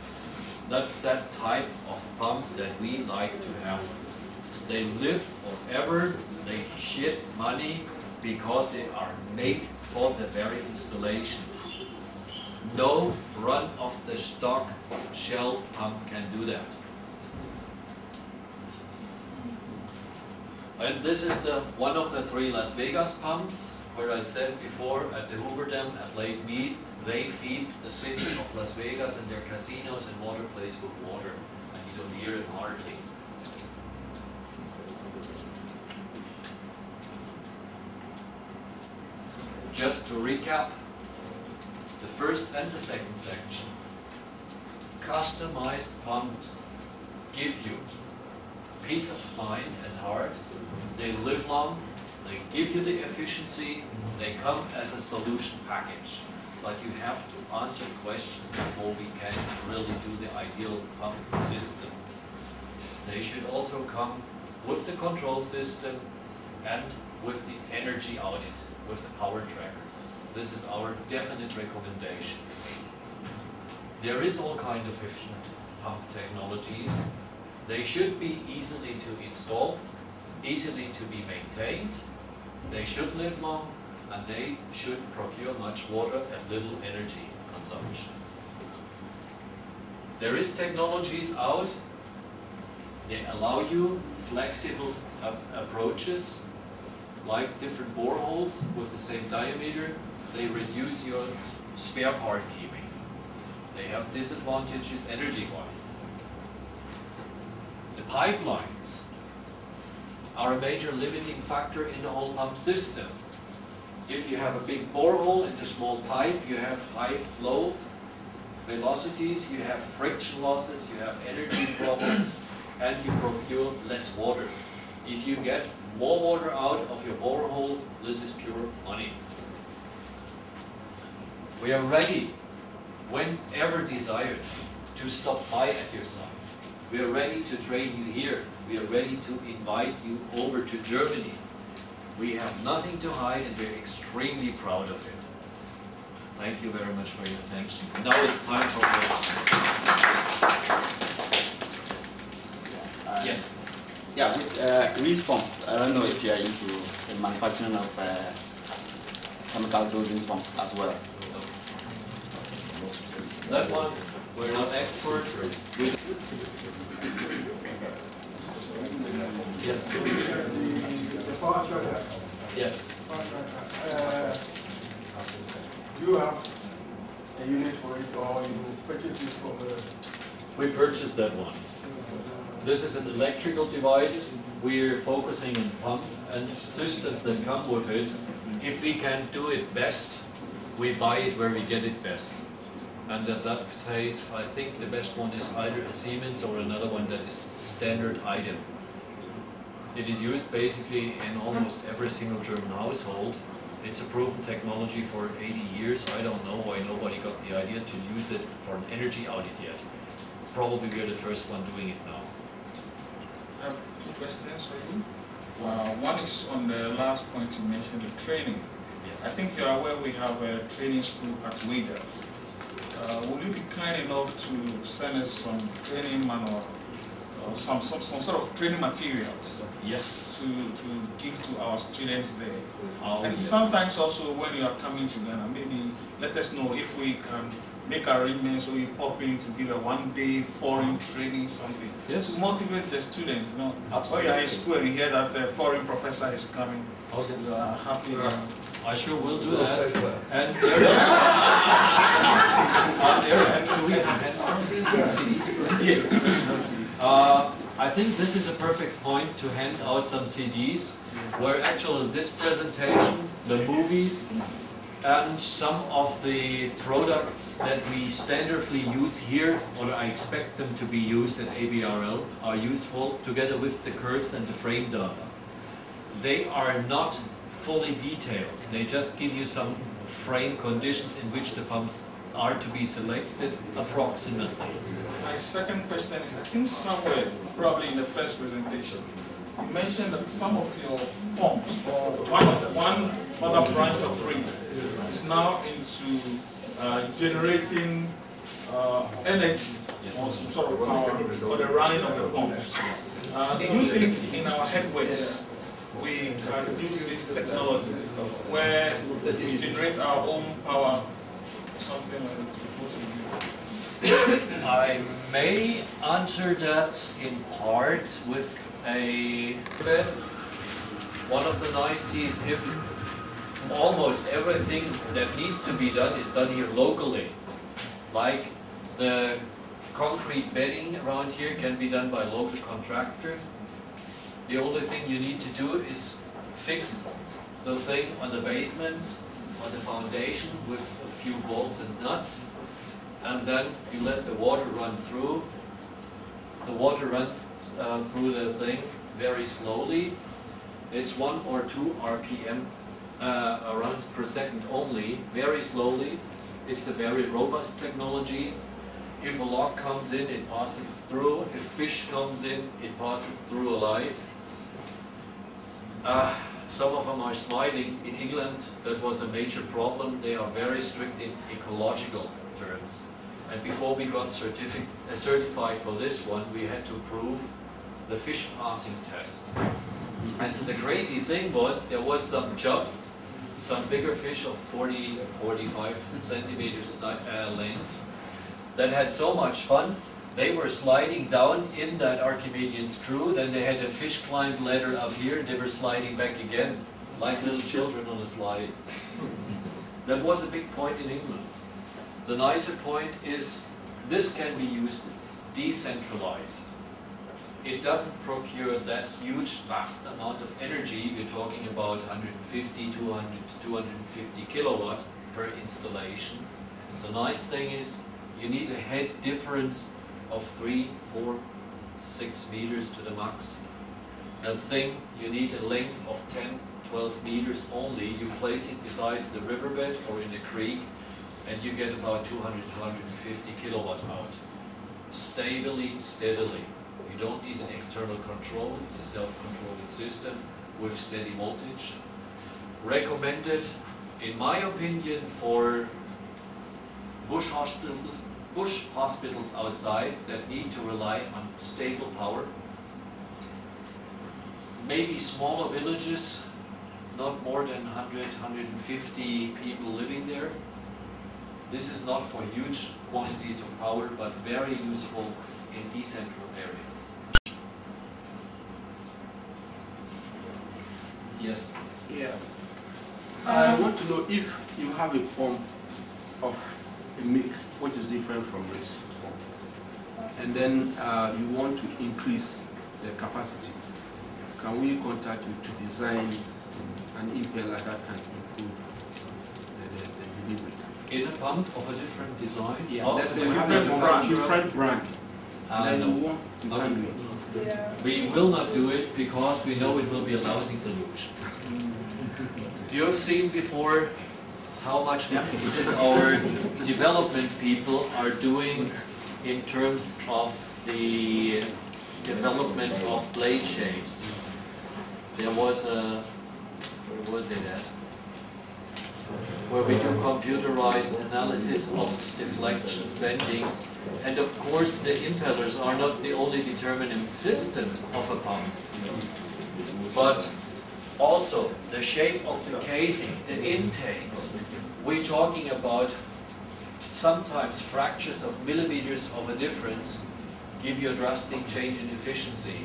That's that type of pump that we like to have. They live forever, they ship money because they are made for the very installation. No run-off-the-stock shelf pump can do that. And this is one of the 3 Las Vegas pumps, where I said before at the Hoover Dam at Lake Mead, they feed the city of Las Vegas and their casinos and water places with water, and you don't hear it hardly. Just to recap, the first and the second section. Customized pumps give you peace of mind and heart. They live long, they give you the efficiency, they come as a solution package. but you have to answer questions before we can really do the ideal pump system. They should also come with the control system and with the energy audit, with the power tracker. This is our definite recommendation. There is all kind of efficient pump technologies. They should be easily to install, easily to be maintained. They should live long, and they should procure much water at little energy consumption. There is technologies out. They allow you flexible approaches, like different boreholes with the same diameter. They reduce your spare part keeping. They have disadvantages energy-wise. The pipelines are a major limiting factor in the whole pump system. If you have a big borehole and a small pipe, you have high flow velocities, you have friction losses, you have energy problems, and you procure less water. If you get more water out of your borehole, this is pure money. We are ready, whenever desired, to stop by at your site. We are ready to train you here. We are ready to invite you over to Germany. We have nothing to hide, and we're extremely proud of it. Thank you very much for your attention. Now it's time for questions. Yes. Yeah, with Ritz pumps, I don't know if you are into the manufacturing of chemical dosing pumps as well. That one, we're not experts. Yes. The power tracker. Yes. Do you have a unit for it, or you purchase it from the... We purchased that one. This is an electrical device. We're focusing on pumps and systems that come with it. If we can do it best, we buy it where we get it best. And at that case, I think the best one is either a Siemens or another one that is standard item. It is used basically in almost every single German household. It's a proven technology for 80 years. I don't know why nobody got the idea to use it for an energy audit yet. Probably we're the first one doing it now. I have two questions for you. One is on the last point you mentioned, the training. Yes. I think you are aware we have a training school at Wager. Will you be kind enough to send us some training manual or some sort of training materials? Yes. To give to our students there? Oh, And yes. sometimes also when you are coming to Ghana, maybe let us know if we can make arrangements or you pop in to give a one-day foreign training, something. Yes. To motivate the students, you know. Absolutely. When you are in school and you hear that a foreign professor is coming, Oh, yes. you are happy. I sure will do that. And Eric, do we have CDs? Yes. I think this is a perfect point to hand out some CDs, where actually this presentation, the movies, and some of the products that we standardly use here, or I expect them to be used at ABRL, are useful together with the curves and the frame data. They are not fully detailed. They just give you some frame conditions in which the pumps are to be selected approximately. My second question is, I think somewhere, probably in the first presentation, you mentioned that some of your pumps, or one other branch of Ritz, is now into generating energy, Yes. or some sort of power for the running of the pumps. Do you think in our headways we can use this technology where we generate our own power, something like that? I may answer that in part with a bit. One of the niceties, if almost everything that needs to be done is done here locally, like the concrete bedding around here can be done by a local contractor. The only thing you need to do is fix the thing on the basement, on the foundation with a few bolts and nuts, and then you let the water run through. The water runs through the thing very slowly. It's 1 or 2 RPM rounds per second only, very slowly, It's a very robust technology. If a log comes in, it passes through. If fish comes in, it passes through alive. Some of them are smiling. In England, that was a major problem. They are very strict in ecological terms. And before we got certified for this one, we had to prove the fish passing test. And the crazy thing was, there was some chubs, some bigger fish of 40, 45 centimeters length, that had so much fun. They were sliding down in that Archimedean screw, then they had a fish climb ladder up here, and they were sliding back again, like little children on a slide. That was a big point in England. The nicer point is, this can be used decentralized. It doesn't procure that huge, vast amount of energy. We're talking about 150, 200, 250 kilowatt per installation. The nice thing is, you need a head difference of 3, 4, 6 meters to the max. That thing, you need a length of 10, 12 meters only. You place it besides the riverbed or in the creek, and you get about 200, 250 kilowatt out. Stably, steadily. You don't need an external control. It's a self-controlling system with steady voltage. Recommended, in my opinion, for bush hospitals outside that need to rely on stable power. Maybe smaller villages, not more than 100, 150 people living there. This is not for huge quantities of power, but very useful in decentral areas. Yes? Yeah. I want to know if you have a pump of a make which is different from this, and then you want to increase the capacity. Can we contact you to design an impeller that can improve the delivery? In a pump of a different design? Yeah, Oh, let's say we have a different brand. Then no. you can do it. Yeah. We will not do it because we know it will be a lousy solution. You have seen before how much emphasis our development people are doing in terms of the development of blade shapes. There was a, where was it at? Where we do computerized analysis of deflections, bendings, and of course the impellers are not the only determining system of a pump, but also the shape of the casing, the intakes. We're talking about sometimes fractures of millimeters of a difference give you a drastic change in efficiency.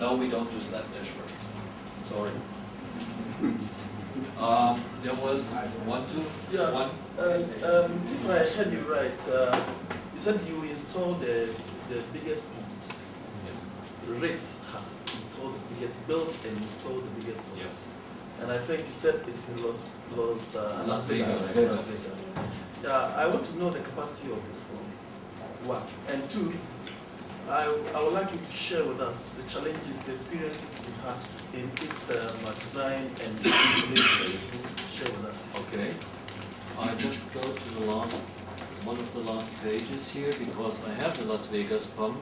No, we don't do slap dash work. Sorry. There was one. If I heard you right, you said you installed the biggest pumps. Yes. Ritz has installed the biggest, built and installed the biggest pumps. Yes. And I think you said it's in Las Vegas. Vegas. Yeah, I want to know the capacity of this pump. One. And two, I would like you to share with us the challenges, the experiences you had in its design and installation. Share with us. Okay. I just go to the last, one of the last pages here because I have the Las Vegas pump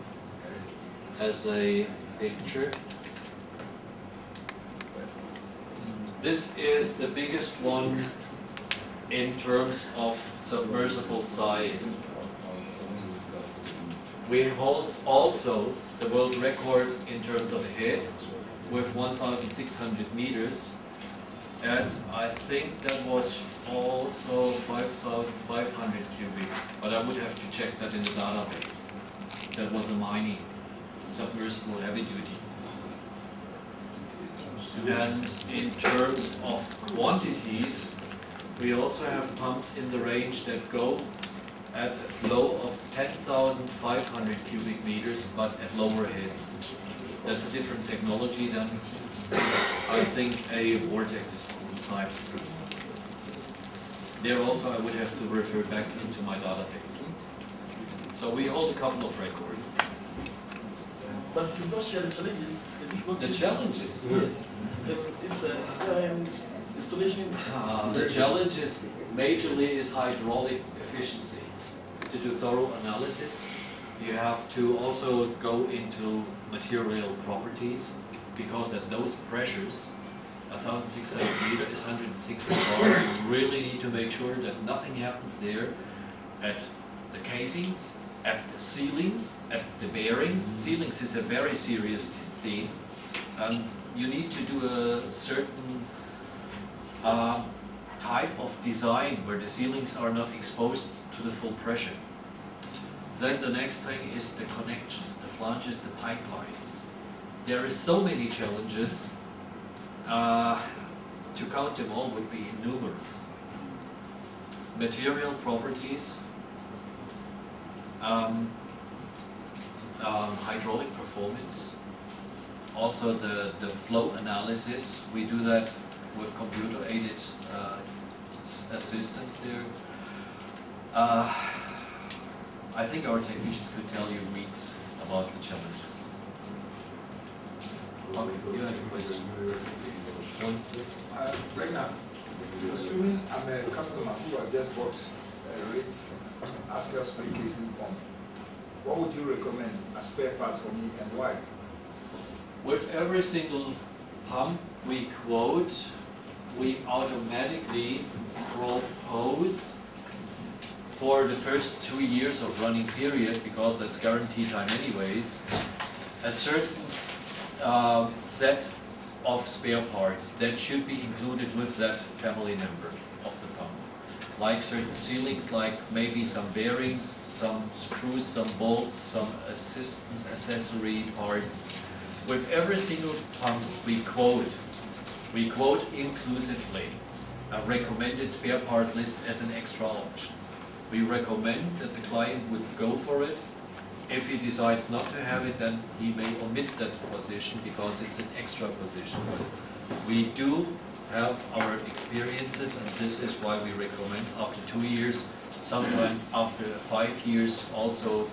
as a picture. This is the biggest one in terms of submersible size. We hold also the world record in terms of head with 1,600 meters, and I think that was also 5,500 cubic, but I would have to check that in the database. That was a mining submersible heavy duty. And in terms of quantities, we also have pumps in the range that go at a flow of 10,500 cubic meters, but at lower heads. That's a different technology than, I think, a vortex type. There also I would have to refer back into my database. So we hold a couple of records. But you don't share the challenges, the difficulties. The challenges? Yes. It's installation? The challenge is majorly is hydraulic efficiency. To do thorough analysis, you have to also go into material properties, because at those pressures, 1,600 meter is 160 bar. You really need to make sure that nothing happens there at the casings, at the ceilings, at the bearings. Ceilings is a very serious thing. You need to do a certain type of design where the ceilings are not exposed to the full pressure. Then the next thing is the connections, the flanges, the pipelines. There is so many challenges. To count them all would be numerous. Material properties, hydraulic performance, also the flow analysis. We do that with computer-aided systems there. I think our technicians could tell you weeks about the challenges. Okay, you had a question. Brenna, assuming I'm a customer who has just bought a Ritz axial spring casing pump, what would you recommend as spare parts for me and why? With every single pump we quote, we automatically propose for the first 2 years of running period, because that's guaranteed time anyways, a certain set of spare parts that should be included with that family member of the pump. Like certain sealings, like maybe some bearings, some screws, some bolts, some assistant accessory parts. With every single pump we quote inclusively a recommended spare part list as an extra option. We recommend that the client would go for it. If he decides not to have it, then he may omit that position because it's an extra position. We do have our experiences, and this is why we recommend after 2 years, sometimes after 5 years, also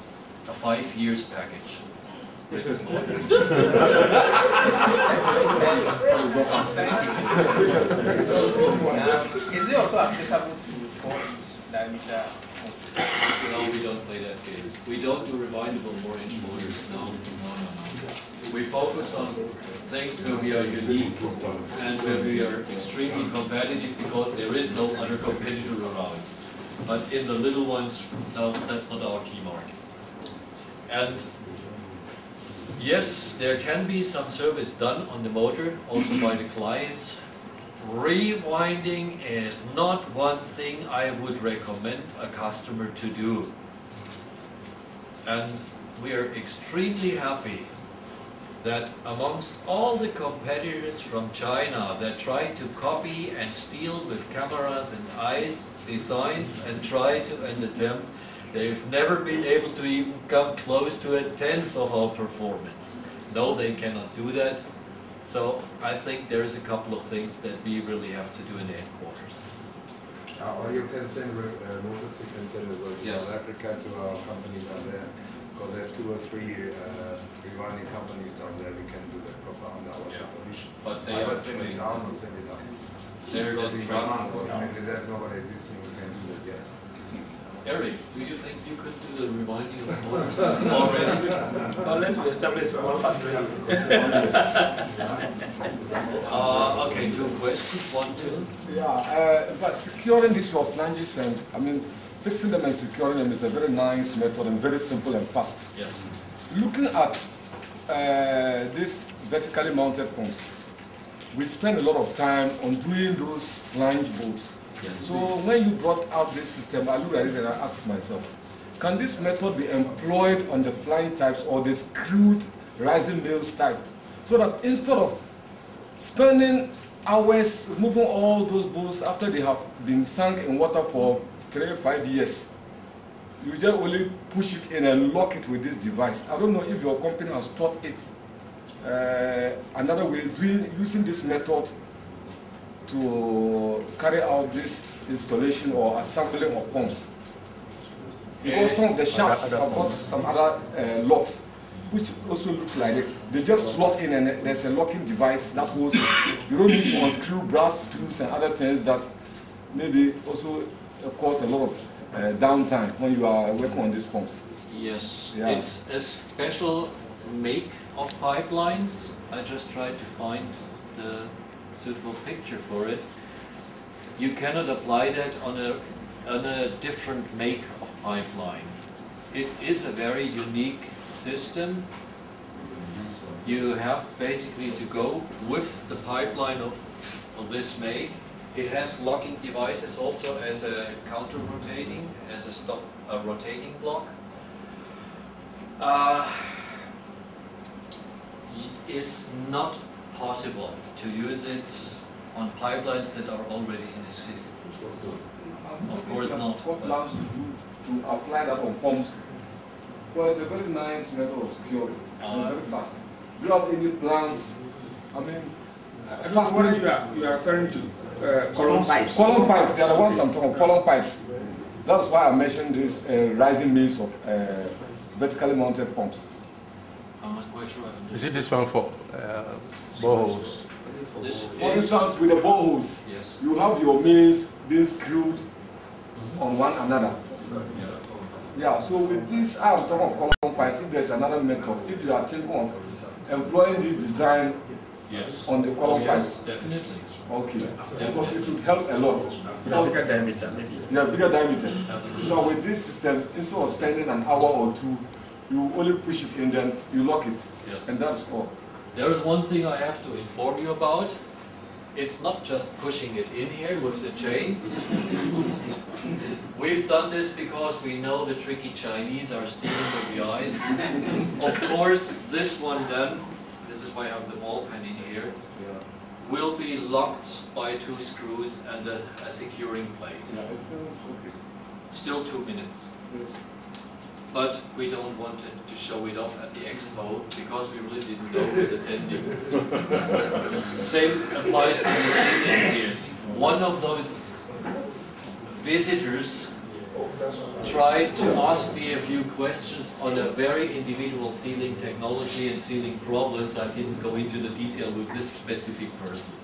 a 5 years package. Ritz motors. Is it also applicable to 4-inch diameter? No, we don't play that game. We don't do rewindable 4-inch motors. No. We focus on things where we are unique and where we are extremely competitive, because there is no other competitor around. But in the little ones, no, that's not our key market. And yes, there can be some service done on the motor, also by the clients. Rewinding is not one thing I would recommend a customer to do. And we are extremely happy that amongst all the competitors from China that try to copy and steal with cameras and eyes designs and try to and attempt, they've never been able to even come close to 1/10 of our performance. No, they cannot do that. So I think there's a couple of things that we really have to do in the headquarters. Or you can send motors, you can send as well to Yes. South Africa, to our company down there, because there's 2 or 3 rewinding companies down there. We can do that proper under our supervision. But they are send it down or send it up. They're Because in trained. Ghana, unfortunately, there's nobody listening who can do that yet. Eric, do you think you could do the rewinding of motors already? Unless we establish small factories. Okay, 2 questions. 1, 2. Yeah, but securing these your flanges and, I mean, fixing them and securing them is a very nice method and very simple and fast. Yes. Looking at these vertically mounted pumps, we spend a lot of time on doing those flange bolts. Yes. So when you brought out this system, I looked at it and I asked myself, can this method be employed on the flange types or the screwed rising nails type? So that instead of spending hours removing all those bolts after they have been sunk in water for 3 or 5 years, you just only push it in and lock it with this device. I don't know if your company has taught it another way, using this method to carry out this installation or assembling of pumps. Because some of the shafts have got some other locks which also looks like this. They just slot in and there's a locking device that holds it. You don't need to unscrew brass screws and other things that maybe also cause a lot of downtime when you are working on these pumps. Yes, Yeah. it's a special make of pipelines. I just tried to find the suitable picture for it. You cannot apply that on a different make of pipeline. It is a very unique system. You have basically to go with the pipeline of this make. It has locking devices also as a counter-rotating, as a rotating block. It is not possible to use it on pipelines that are already in existence. Of course not. What plans to do to apply that on pumps? Well, it's a very nice method of securing and very fast. Do you have any plans? I mean, What you are referring to? Column pipes. Column pipes, they are the ones I'm talking about, column pipes. That's why I mentioned this rising means of vertically mounted pumps. I'm not quite sure. Is it this one for boreholes? For instance, with the boreholes, yes, you have your mains being screwed on one another. Yeah, so with this, I'm talking of column pipes. If there's another method, if you are thinking of employing this design yes, on the column yes, pipes, definitely. okay, because it would help a lot. Bigger diameter, maybe. Yeah, bigger diameters. Absolutely. So with this system, instead of spending an hour or two, you only push it in, then you lock it, Yes. and that's all. There is one thing I have to inform you about. It's not just pushing it in here with the chain. We've done this because we know the tricky Chinese are stealing the eyes. Of course, this one then, this is why I have the ball pen in here, will be locked by 2 screws and a securing plate. Yeah, it's still okay. Still 2 minutes. Yes. But we don't want to show it off at the expo because we really didn't know who was attending. Same applies to the ceilings here. One of those visitors tried to ask me a few questions on a very individual sealing technology and sealing problems. I didn't go into the detail with this specific person.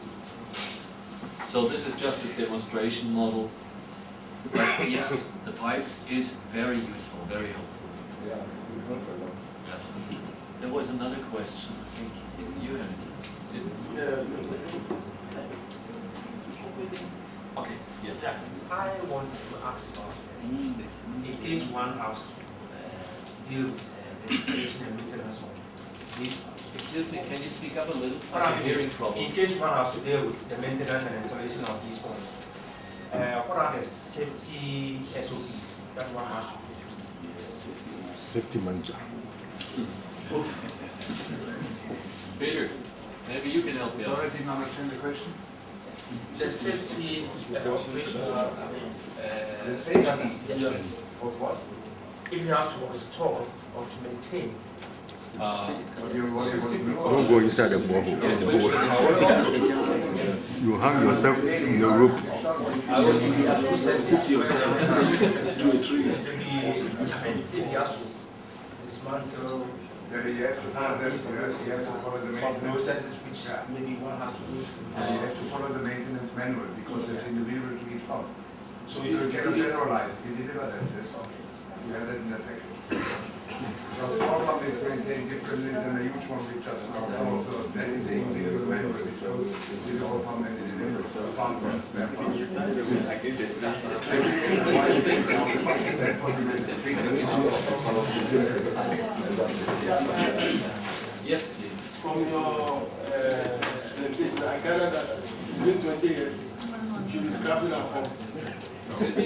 So this is just a demonstration model. But yes, the pipe is very useful, very helpful. Yeah, it will help a lot. Yes. There was another question. I think you had it, didn't you? Okay, yes. Yeah, I want to ask about in case one has to deal with the installation and maintenance of these pumps. Excuse me, can you speak up a little? What I'm happens hearing is, problem. in case one has to deal with the maintenance and installation of these pumps, what are the safety SOPs that one has to go through? Safety manager. Peter, maybe you can help me out. Sorry, I didn't understand the question. The safety operational, The safety? yes. Of what? If you have to install or to maintain. What do you want to do? Don't go inside the borehole. Yes, The which borehole. You hang yourself in the rope. I will Maybe, if you have to dismantle Then you have to follow the, you have to follow the some maintenance. processes which maybe one has to go through. And you have to follow the maintenance manual because it's individual to each pump. So You if cannot generalize, you deliver that, that's all. You have that in the package. A small pump is maintained differently than a huge one which just now. So that is the individual manual which goes with the whole pump and the individual pump. Yes, please. From your presentation, I gather that within 20 years, you should be scrapping our pumps. Excuse me?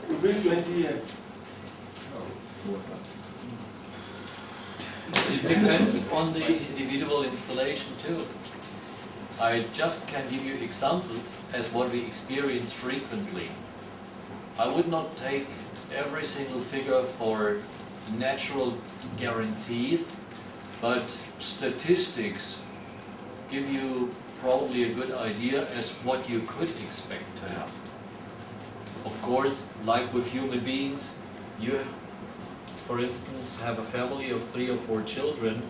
Within 20 years. It depends on the individual installation too. I just can give you examples as what we experience frequently. I would not take every single figure for natural guarantees, but statistics give you probably a good idea as what you could expect to happen. Of course, like with human beings, you for instance, have a family of 3 or 4 children,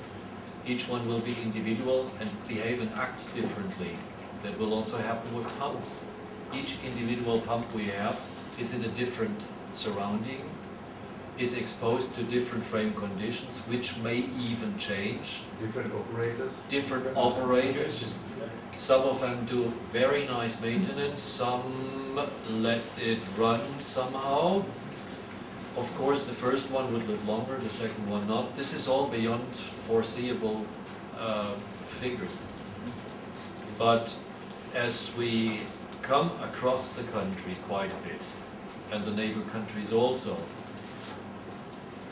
each one will be individual and behave and act differently. That will also happen with pumps. Each individual pump we have is in a different surrounding, is exposed to different frame conditions, which may even change. Different operators? Different operators. Some of them do very nice maintenance, some let it run somehow. Of course, the first one would live longer, the second one not. This is all beyond foreseeable figures. But as we come across the country quite a bit, and the neighbor countries also,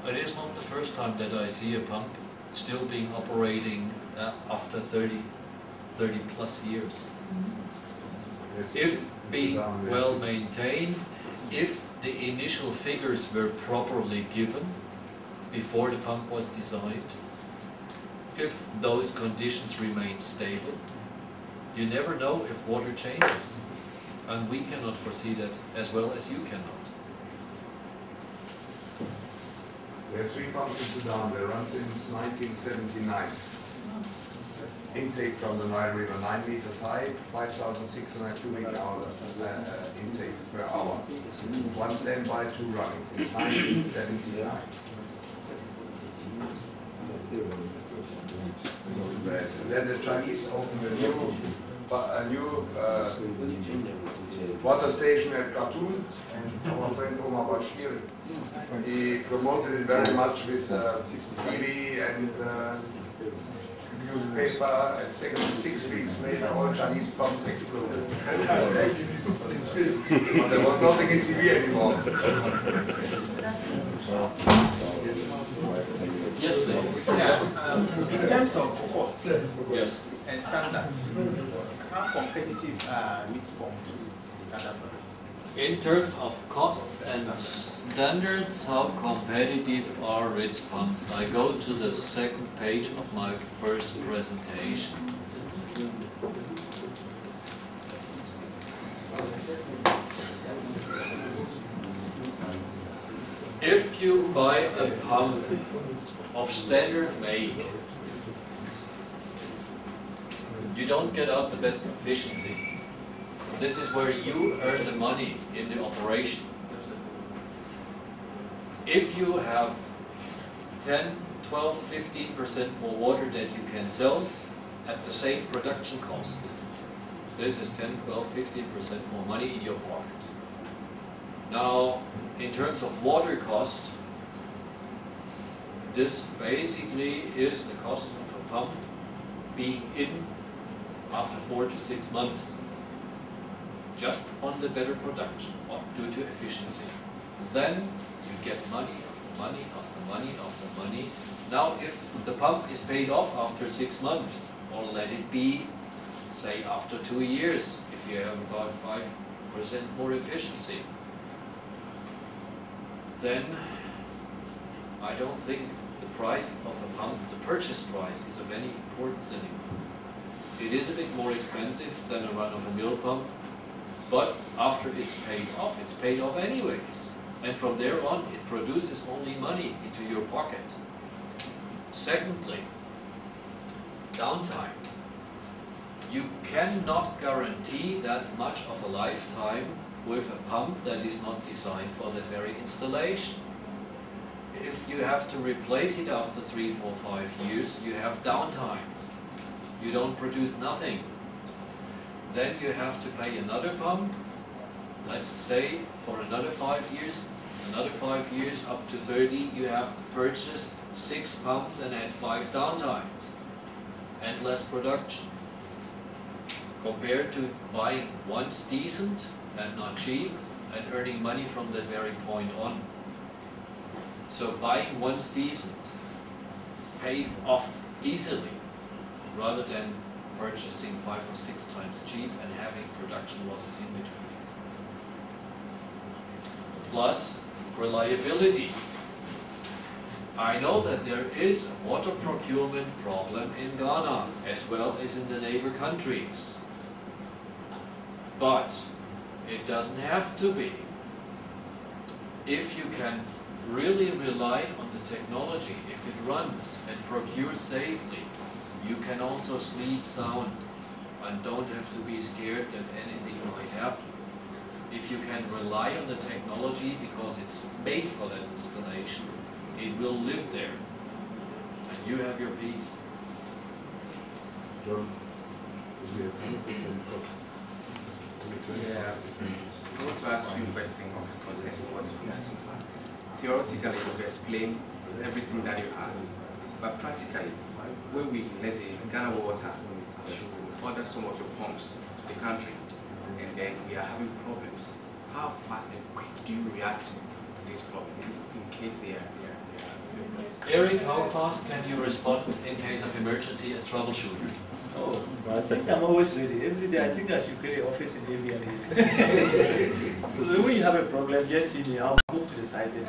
it is not the first time that I see a pump still being operating after 30 plus years. If being well maintained, if the initial figures were properly given before the pump was designed, if those conditions remain stable, you never know if water changes. And we cannot foresee that as well as you cannot. We have 3 pumps in Sudan. They run since 1979. Intake from the Nile River, 9 meters high, 5,600 cubic hours intake per hour. 1 standby, 2 running since 1979. And then the Chinese opened a new water station at Khartoum, and our friend Omar Bashir, he promoted it very much with TV and newspaper, and 6 weeks later all Chinese pumps exploded. There was nothing in TV anymore. Yes, please. Yeah, in terms of cost yes. and standards, how competitive are Ritz pumps to the other brands? In terms of costs and standards, how competitive are Ritz pumps? I go to the second page of my first presentation. If you buy a pump of standard make, you don't get out the best efficiencies. This is where you earn the money in the operation. If you have 10, 12, 15% more water that you can sell at the same production cost, this is 10, 12, 15% more money in your pocket. Now, in terms of water cost, this basically is the cost of a pump being in after 4 to 6 months, just on the better production or due to efficiency. Then you get money after money after money after money. Now, if the pump is paid off after 6 months, or let it be, say, after 2 years, if you have about 5% more efficiency, then I don't think the price of a pump, the purchase price, is of any importance anymore. It is a bit more expensive than a run-of-a-mill pump, but after it's paid off anyways. And from there on, it produces only money into your pocket. Secondly, downtime. You cannot guarantee that much of a lifetime with a pump that is not designed for that very installation. If you have to replace it after 3, 4, 5 years, you have downtimes. You don't produce nothing. Then you have to pay another pump, let's say for another 5 years, another 5 years, up to 30, you have purchased 6 pumps and had 5 downtimes and less production. Compared to buying once decent and not cheap and earning money from that very point on. So buying once decent pays off easily rather than purchasing 5 or 6 times cheap and having production losses in between. Plus reliability. I know that there is a water procurement problem in Ghana as well as in the neighbor countries. But it doesn't have to be. If you can really rely on the technology. If it runs and procures safely, you can also sleep sound and don't have to be scared that anything might happen. If you can rely on the technology because it's made for that installation, it will live there and you have your peace. John, we have 100% cost. Yeah, I want to ask you questions concerning what you guys have. Theoretically, you've explained everything that you have, but practically, when we, let's say, Ghana Water should order some of your pumps to the country, and then we are having problems, how fast and quick do you react to this problem in case they are Eric, how fast can you respond in case of emergency as troubleshooter? Oh, I think I'm always ready. Every day I think I should create an office in AVL. So when you have a problem, just see me, I'll move to the site and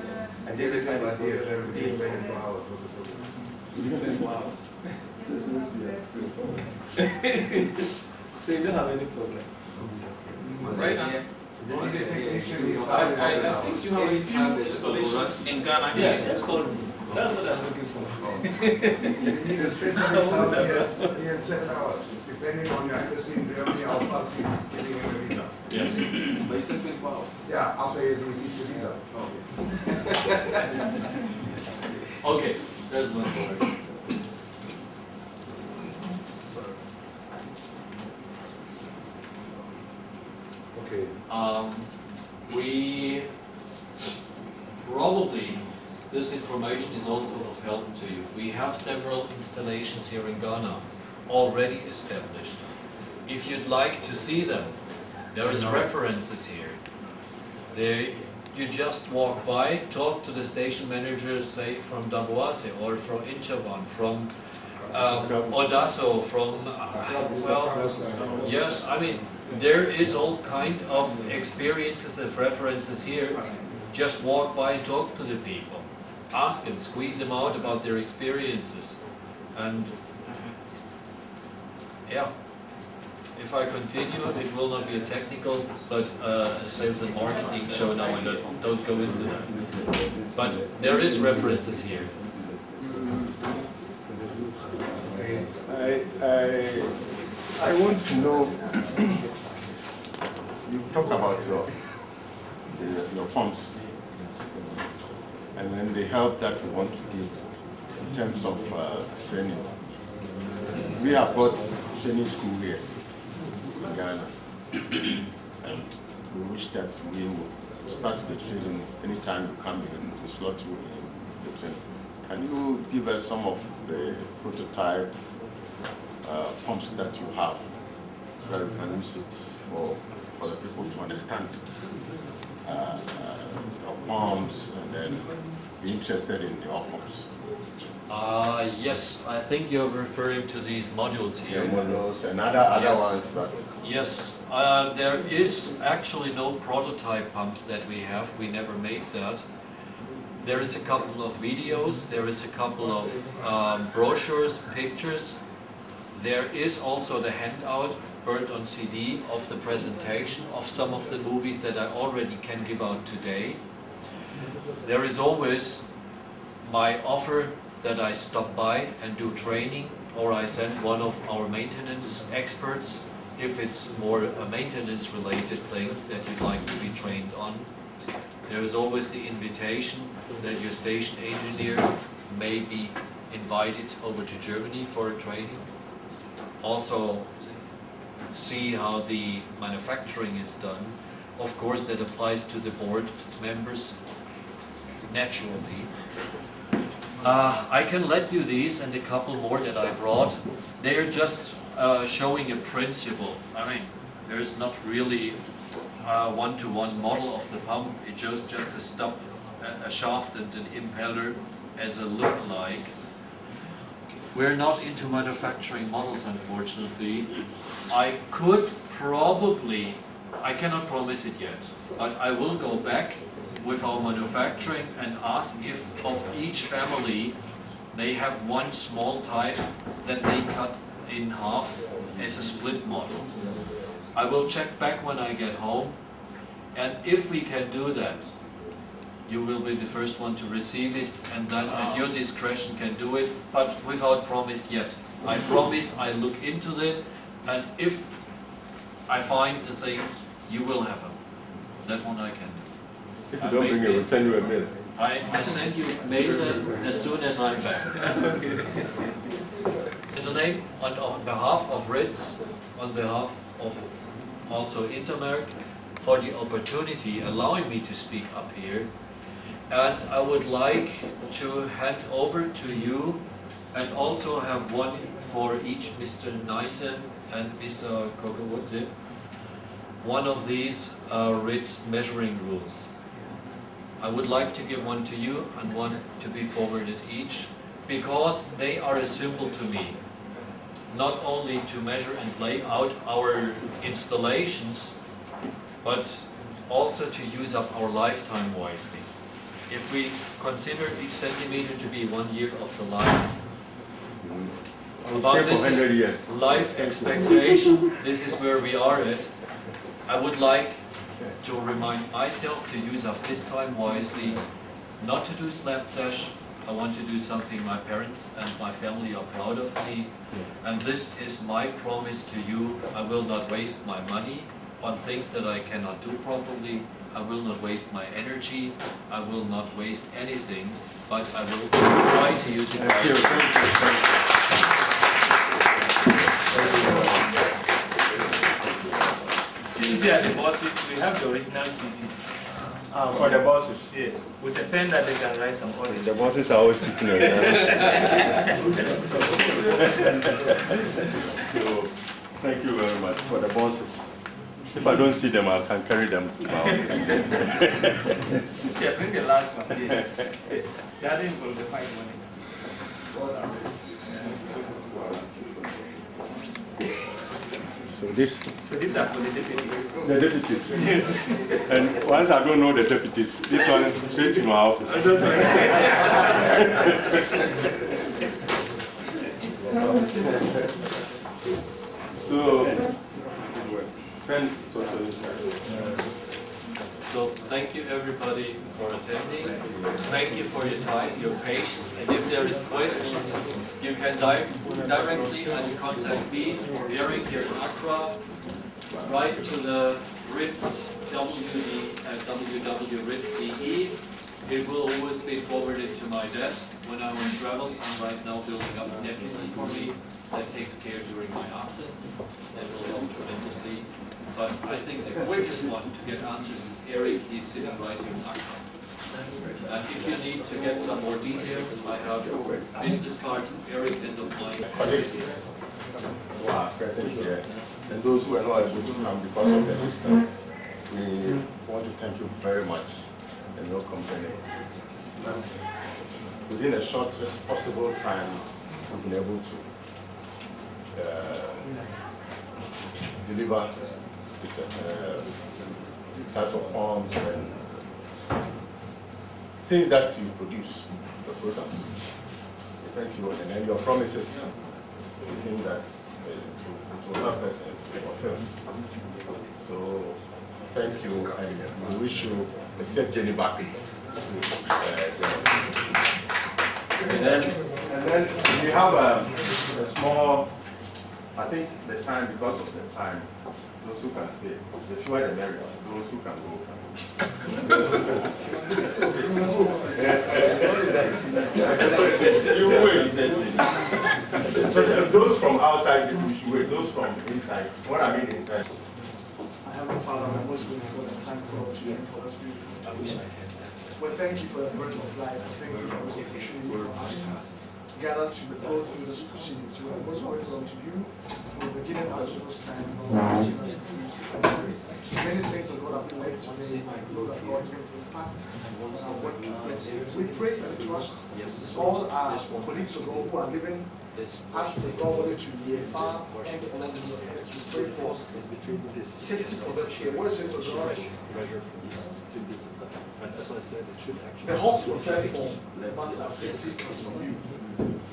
identify the problem. Wow. So you don't have any problem. Right now, I think you have a few installations in Ghana. Yeah, that's called. That's what I'm looking for. You need a special here 7 hours, depending on your embassy in Germany, how fast you're getting him a visa. Yes. But you said 24 hours. Yeah, after he receives the visa. Okay, there's one more. Okay. We probably, this information is also of help to you. We have several installations here in Ghana already established. If you'd like to see them, there is references here. You just walk by, talk to the station manager, say from Daboase or from Inchawan, from Odaso, from, well, yes, I mean, there is all kind of experiences and references here. Just walk by and talk to the people. Ask them, squeeze them out about their experiences. And yeah, if I continue, it will not be a technical, but a sales and marketing show now, and don't go into that. But there is references here. I want to know, you've talked about your pumps and then the help that you want to give in terms of training. We have got training school here in Ghana, and we wish that we will start the training anytime you come in, we slot you in the training. Can you give us some of the prototype pumps that you have so that we can use it for the people to understand your pumps and then be interested in your pumps? Yes, I think you're referring to these modules here. The modules and other ones that... Yes, there is actually no prototype pumps that we have. We never made that. There is a couple of videos, there is a couple of brochures, pictures. There is also the handout burned on CD of the presentation of some of the movies that I already can give out today. There is always my offer that I stop by and do training, or I send one of our maintenance experts if it's more a maintenance related thing that you'd like to be trained on. There is always the invitation that your station engineer may be invited over to Germany for a training. Also see how the manufacturing is done. Of course, that applies to the board members naturally. I can let you these and a couple more that I brought. They are just showing a principle. I mean, there is not really a one-to-one model of the pump. It shows just a stop, a shaft and an impeller as a look-alike. We're not into manufacturing models, unfortunately. I could probably, I cannot promise it yet, but I will go back with our manufacturing and ask if of each family they have one small type that they cut in half as a split model. I will check back when I get home, and if we can do that, you will be the first one to receive it, and then at your discretion can do it, but without promise yet. I promise I look into it, and if I find the things, you will have them. That one I can do. If you don't bring it, we'll send you a mail. I send you mail then as soon as I'm back. In the name, on behalf of Ritz, on behalf of also Intermark, for the opportunity allowing me to speak up here. And I would like to hand over to you and also have one for each, Mr. Nyssen and Mr. Kokowodze, one of these Ritz measuring rules. I would like to give one to you and one to be forwarded each, because they are a symbol to me, not only to measure and lay out our installations, but also to use up our lifetime wisely. If we consider each centimeter to be 1 year of the life, about this is life expectation, this is where we are at. I would like to remind myself to use up this time wisely, not to do slapdash. I want to do something my parents and my family are proud of me, and this is my promise to you. I will not waste my money on things that I cannot do properly. I will not waste my energy. I will not waste anything, but I will try to use it wisely. Since they are the bosses, we have the original CDs. For the bosses? Yes, with a pen that they can write some orders. The bosses are always cheating us. So, thank you very much for the bosses. If I don't see them, I can carry them to my office. Cynthia, bring the last one, yes. That is for the 5 money. So these are for the deputies. The deputies. And once I don't know the deputies, this one is straight to my office. So thank you everybody for attending. Thank you for your time, your patience, and if there is questions, you can directly contact me, Eric here in Accra, write to the Ritz www.ritz.de. It will always be forwarded to my desk when I'm on travels. I'm right now building up a deputy for me that takes care during my absence. That will help tremendously. But I think the quickest one to get answers is Eric. He's sitting right here in Accra. And if you need to get some more details, I have business cards from Eric and of mine. Colleagues who are present here, and those who are not able to come because of the distance, we want to thank you very much in your company. And within a shortest possible time, we've been able to deliver the types of forms and things that you produce, the products. Thank you, and then your promises, we think that it will help us fulfill. So, thank you, and we wish you a safe journey back. And then we have a small, I think the time, because of the time, those who can stay, the fewer the merrier, those who can go. You wait. So those from outside, you should wait. Those from inside, what I mean inside. I have no Father, I'm most grateful and thankful to you for this beautiful. Well, thank you for the breath of life. Thank you for this opportunity for us to gather to go through this proceedings. We are most grateful to you from the beginning up to this time. Many things that God have been laid today. I know that God will impact on our work. We pray and trust all our colleagues who are living as God to be far and along your heads. We pray for safety for them here. What is it for God? The horse will tell for but our safety comes from you.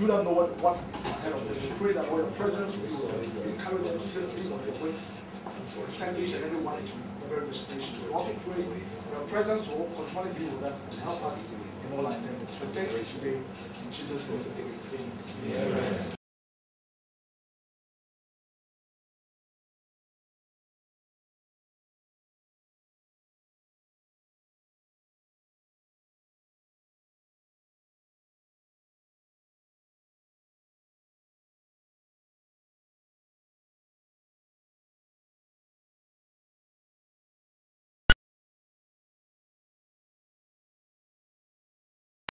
You don't know what is ahead of them. We pray that all your presence will carry them safely on their ways. send each and every one to the various stations. We also pray your presence will continually be with us and help us in all our endeavors. We thank you today in Jesus' name. Amen.